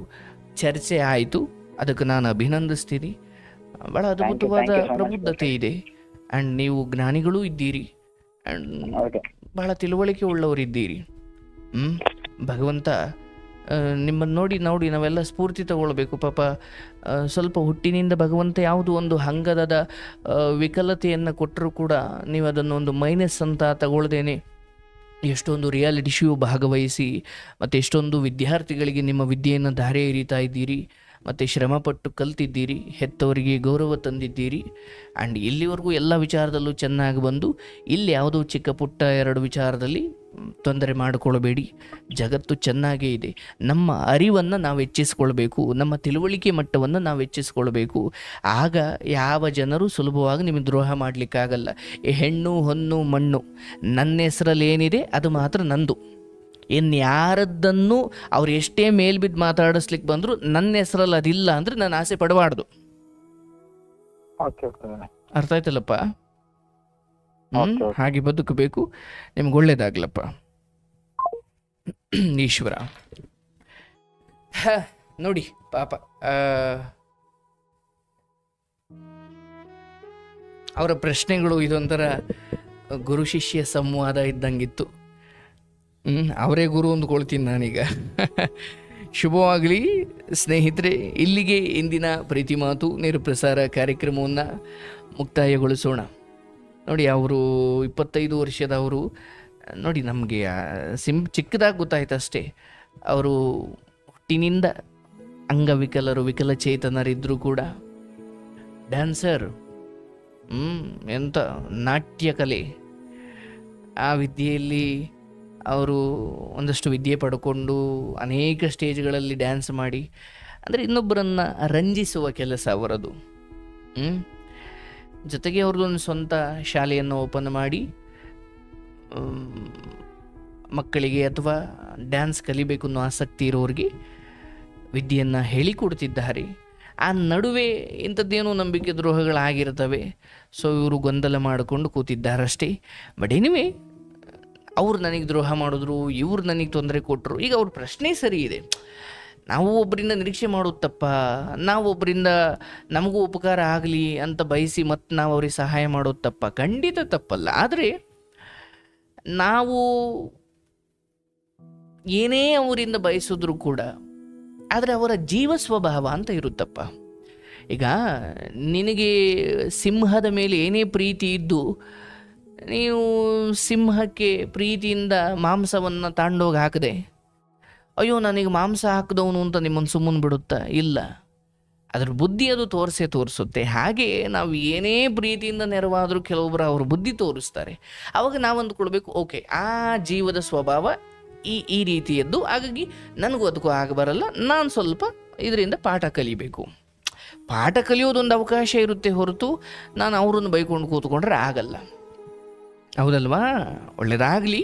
ಚರ್ಚೆ ಆಯಿತು, ಅದಕ್ಕೆ ನಾನು ಅಭಿನಂದಿಸ್ತೀನಿ. ಬಹಳ ಅದ್ಭುತವಾದ ಪ್ರಬುದ್ಧತೆ ಇದೆ. ಆ್ಯಂಡ್ ನೀವು ಜ್ಞಾನಿಗಳೂ ಇದ್ದೀರಿ, ಆ್ಯಂಡ್ ಬಹಳ ತಿಳುವಳಿಕೆ ಉಳ್ಳವರಿದ್ದೀರಿ. ಭಗವಂತ ನಿಮ್ಮನ್ನು ನೋಡಿ ನಾವೆಲ್ಲ ಸ್ಫೂರ್ತಿ ತಗೊಳ್ಬೇಕು. ಪಾಪ ಸ್ವಲ್ಪ ಹುಟ್ಟಿನಿಂದ ಭಗವಂತ ಯಾವುದು ಒಂದು ಹಂಗದ ವಿಕಲತೆಯನ್ನು ಕೊಟ್ಟರೂ ಕೂಡ ನೀವು ಅದನ್ನು ಒಂದು ಮೈನಸ್ ಅಂತ ತಗೊಳ್ದೇನೆ ಎಷ್ಟೊಂದು ರಿಯಾಲಿಟಿ ಶೋ ಭಾಗವಹಿಸಿ ಮತ್ತು ಎಷ್ಟೊಂದು ವಿದ್ಯಾರ್ಥಿಗಳಿಗೆ ನಿಮ್ಮ ವಿದ್ಯೆಯನ್ನು ಧಾರೆ ಎರಿತಾ ಇದ್ದೀರಿ, ಮತ್ತು ಶ್ರಮಪಟ್ಟು ಕಲ್ತಿದ್ದೀರಿ, ಹೆತ್ತವರಿಗೆ ಗೌರವ ತಂದಿದ್ದೀರಿ. ಆ್ಯಂಡ್ ಇಲ್ಲಿವರೆಗೂ ಎಲ್ಲ ವಿಚಾರದಲ್ಲೂ ಚೆನ್ನಾಗಿ ಬಂದು ಇಲ್ಲಿ ಯಾವುದೋ ಚಿಕ್ಕ ಪುಟ್ಟ 2 ವಿಚಾರದಲ್ಲಿ ತೊಂದರೆ ಮಾಡಿಕೊಳ್ಬೇಡಿ. ಜಗತ್ತು ಚೆನ್ನಾಗೇ ಇದೆ. ನಮ್ಮ ಅರಿವನ್ನು ನಾವು ಹೆಚ್ಚಿಸ್ಕೊಳ್ಬೇಕು, ನಮ್ಮ ತಿಳುವಳಿಕೆ ಮಟ್ಟವನ್ನು ನಾವು ಹೆಚ್ಚಿಸ್ಕೊಳ್ಬೇಕು. ಆಗ ಯಾವ ಜನರು ಸುಲಭವಾಗಿ ನಿಮಗೆ ದ್ರೋಹ ಮಾಡಲಿಕ್ಕಾಗಲ್ಲ. ಹೆಣ್ಣು ಹೊನ್ನು ಮಣ್ಣು ನನ್ನ ಹೆಸರಲ್ಲಿ ಏನಿದೆ ಅದು ಮಾತ್ರ ನಂದು. ಇನ್ಯಾರದ್ದನ್ನು ಅವ್ರು ಎಷ್ಟೇ ಮೇಲ್ಬಿದ್ದು ಮಾತಾಡಿಸ್ಲಿಕ್ಕೆ ಬಂದರೂ ನನ್ನ ಹೆಸರಲ್ಲಿ ಅದಿಲ್ಲ ಅಂದರೆ ನಾನು ಆಸೆ ಪಡಬಾರ್ದು. ಅರ್ಥ ಆಯ್ತಲ್ಲಪ್ಪ? ಹಾಗೆ ಬದುಕಬೇಕು. ನಿಮ್ಗೆ ಒಳ್ಳೇದಾಗ್ಲಪ್ಪ. ಈಶ್ವರ ನೋಡಿ ಪಾಪ ಅವರ ಪ್ರಶ್ನೆಗಳು ಇದೊಂಥರ ಗುರು ಶಿಷ್ಯ ಸಂವಾದ ಇದ್ದಂಗಿತ್ತು. ಅವರೇ ಗುರು ಅಂದ್ಕೊಳ್ತೀನಿ ನಾನೀಗ. ಶುಭವಾಗಲಿ ಸ್ನೇಹಿತರೆ. ಇಲ್ಲಿಗೆ ಇಂದಿನ ಪ್ರೀತಿ ಮಾತು ನೇರ ಪ್ರಸಾರ ಕಾರ್ಯಕ್ರಮವನ್ನು ಮುಕ್ತಾಯಗೊಳಿಸೋಣ. ನೋಡಿ ಅವರು 25 ವರ್ಷದವರು ನೋಡಿ, ನಮಗೆ ಚಿಕ್ಕದಾಗಿ ಗೊತ್ತಾಯ್ತು ಅಷ್ಟೇ. ಅವರು ಹುಟ್ಟಿನಿಂದ ಅಂಗವಿಕಲರು, ವಿಕಲಚೇತನರಿದ್ದರೂ ಕೂಡ ಡ್ಯಾನ್ಸರ್, ಎಂಥ ನಾಟ್ಯ ಕಲೆ, ಆ ವಿದ್ಯೆಯಲ್ಲಿ ಅವರು ಒಂದಷ್ಟು ವಿದ್ಯೆ ಪಡ್ಕೊಂಡು ಅನೇಕ ಸ್ಟೇಜ್ಗಳಲ್ಲಿ ಡ್ಯಾನ್ಸ್ ಮಾಡಿ, ಅಂದರೆ ಇನ್ನೊಬ್ಬರನ್ನು ರಂಜಿಸುವ ಕೆಲಸ ಅವರದು. ಜೊತೆಗೆ ಅವ್ರದ್ದೊಂದು ಸ್ವಂತ ಶಾಲೆಯನ್ನು ಓಪನ್ ಮಾಡಿ ಮಕ್ಕಳಿಗೆ ಅಥವಾ ಡ್ಯಾನ್ಸ್ ಕಲಿಬೇಕು ಅನ್ನೋ ಆಸಕ್ತಿ ಇರೋರಿಗೆ ವಿದ್ಯೆಯನ್ನು ಹೇಳಿಕೊಡ್ತಿದ್ದಾರೆ. ಆ ನಡುವೆ ಇಂಥದ್ದೇನೋ ನಂಬಿಕೆ ದ್ರೋಹಗಳಾಗಿರ್ತವೆ. ಸೊ ಇವರು ಗೊಂದಲ ಮಾಡಿಕೊಂಡು ಕೂತಿದ್ದಾರಷ್ಟೇ. ಬಟ್ ಎನಿವೆ, ಅವ್ರು ನನಗೆ ದ್ರೋಹ ಮಾಡಿದ್ರು, ಇವ್ರು ನನಗೆ ತೊಂದರೆ ಕೊಟ್ಟರು. ಈಗ ಅವ್ರ ಪ್ರಶ್ನೆ ಸರಿ ಇದೆ. ನಾವು ಒಬ್ಬರಿಂದ ನಿರೀಕ್ಷೆ ಮಾಡೋದು ತಪ್ಪ, ನಾವು ಒಬ್ಬರಿಂದ ನಮಗೂ ಉಪಕಾರ ಆಗಲಿ ಅಂತ ಬಯಸಿ ಮತ್ತು ನಾವು ಅವ್ರಿಗೆ ಸಹಾಯ ಮಾಡೋದು ತಪ್ಪ? ಖಂಡಿತ ತಪ್ಪಲ್ಲ. ಆದರೆ ನಾವು ಏನೇ ಅವರಿಂದ ಬಯಸಿದ್ರು ಕೂಡ, ಆದರೆ ಅವರ ಜೀವ ಸ್ವಭಾವ ಅಂತ ಇರುತ್ತಪ್ಪ. ಈಗ ನಿನಗೆ ಸಿಂಹದ ಮೇಲೆ ಏನೇ ಪ್ರೀತಿ ಇದ್ದು ನೀವು ಸಿಂಹಕ್ಕೆ ಪ್ರೀತಿಯಿಂದ ಮಾಂಸವನ್ನು ತಾಂಡೋಗಿ ಹಾಕದೆ, ಅಯ್ಯೋ ನನಗೆ ಮಾಂಸ ಹಾಕಿದವನು ಅಂತ ನಿಮ್ಮನ್ನು ಸುಮ್ಮನೆ ಬಿಡುತ್ತಾ? ಇಲ್ಲ, ಅದ್ರ ಬುದ್ಧಿ ಅದು ತೋರಿಸುತ್ತೆ. ಹಾಗೆ ನಾವು ಏನೇ ಪ್ರೀತಿಯಿಂದ ನೆರವಾದರೂ ಕೆಲವೊಬ್ಬರು ಅವ್ರ ಬುದ್ಧಿ ತೋರಿಸ್ತಾರೆ. ಆವಾಗ ನಾವು ಅಂದ್ಕೊಳ್ಬೇಕು, ಓಕೆ, ಆ ಜೀವದ ಸ್ವಭಾವ ಈ ರೀತಿಯದ್ದು, ಹಾಗಾಗಿ ನನಗೂ ಅದಕ್ಕೂ ಆಗಬರಲ್ಲ, ನಾನು ಸ್ವಲ್ಪ ಇದರಿಂದ ಪಾಠ ಕಲಿಬೇಕು. ಪಾಠ ಕಲಿಯೋದೊಂದು ಅವಕಾಶ ಇರುತ್ತೆ ಹೊರತು ನಾನು ಅವರನ್ನು ಬೈಕೊಂಡು ಕೂತ್ಕೊಂಡ್ರೆ ಆಗಲ್ಲ. ಹೌದಲ್ವಾ? ಒಳ್ಳೆಯದಾಗಲಿ.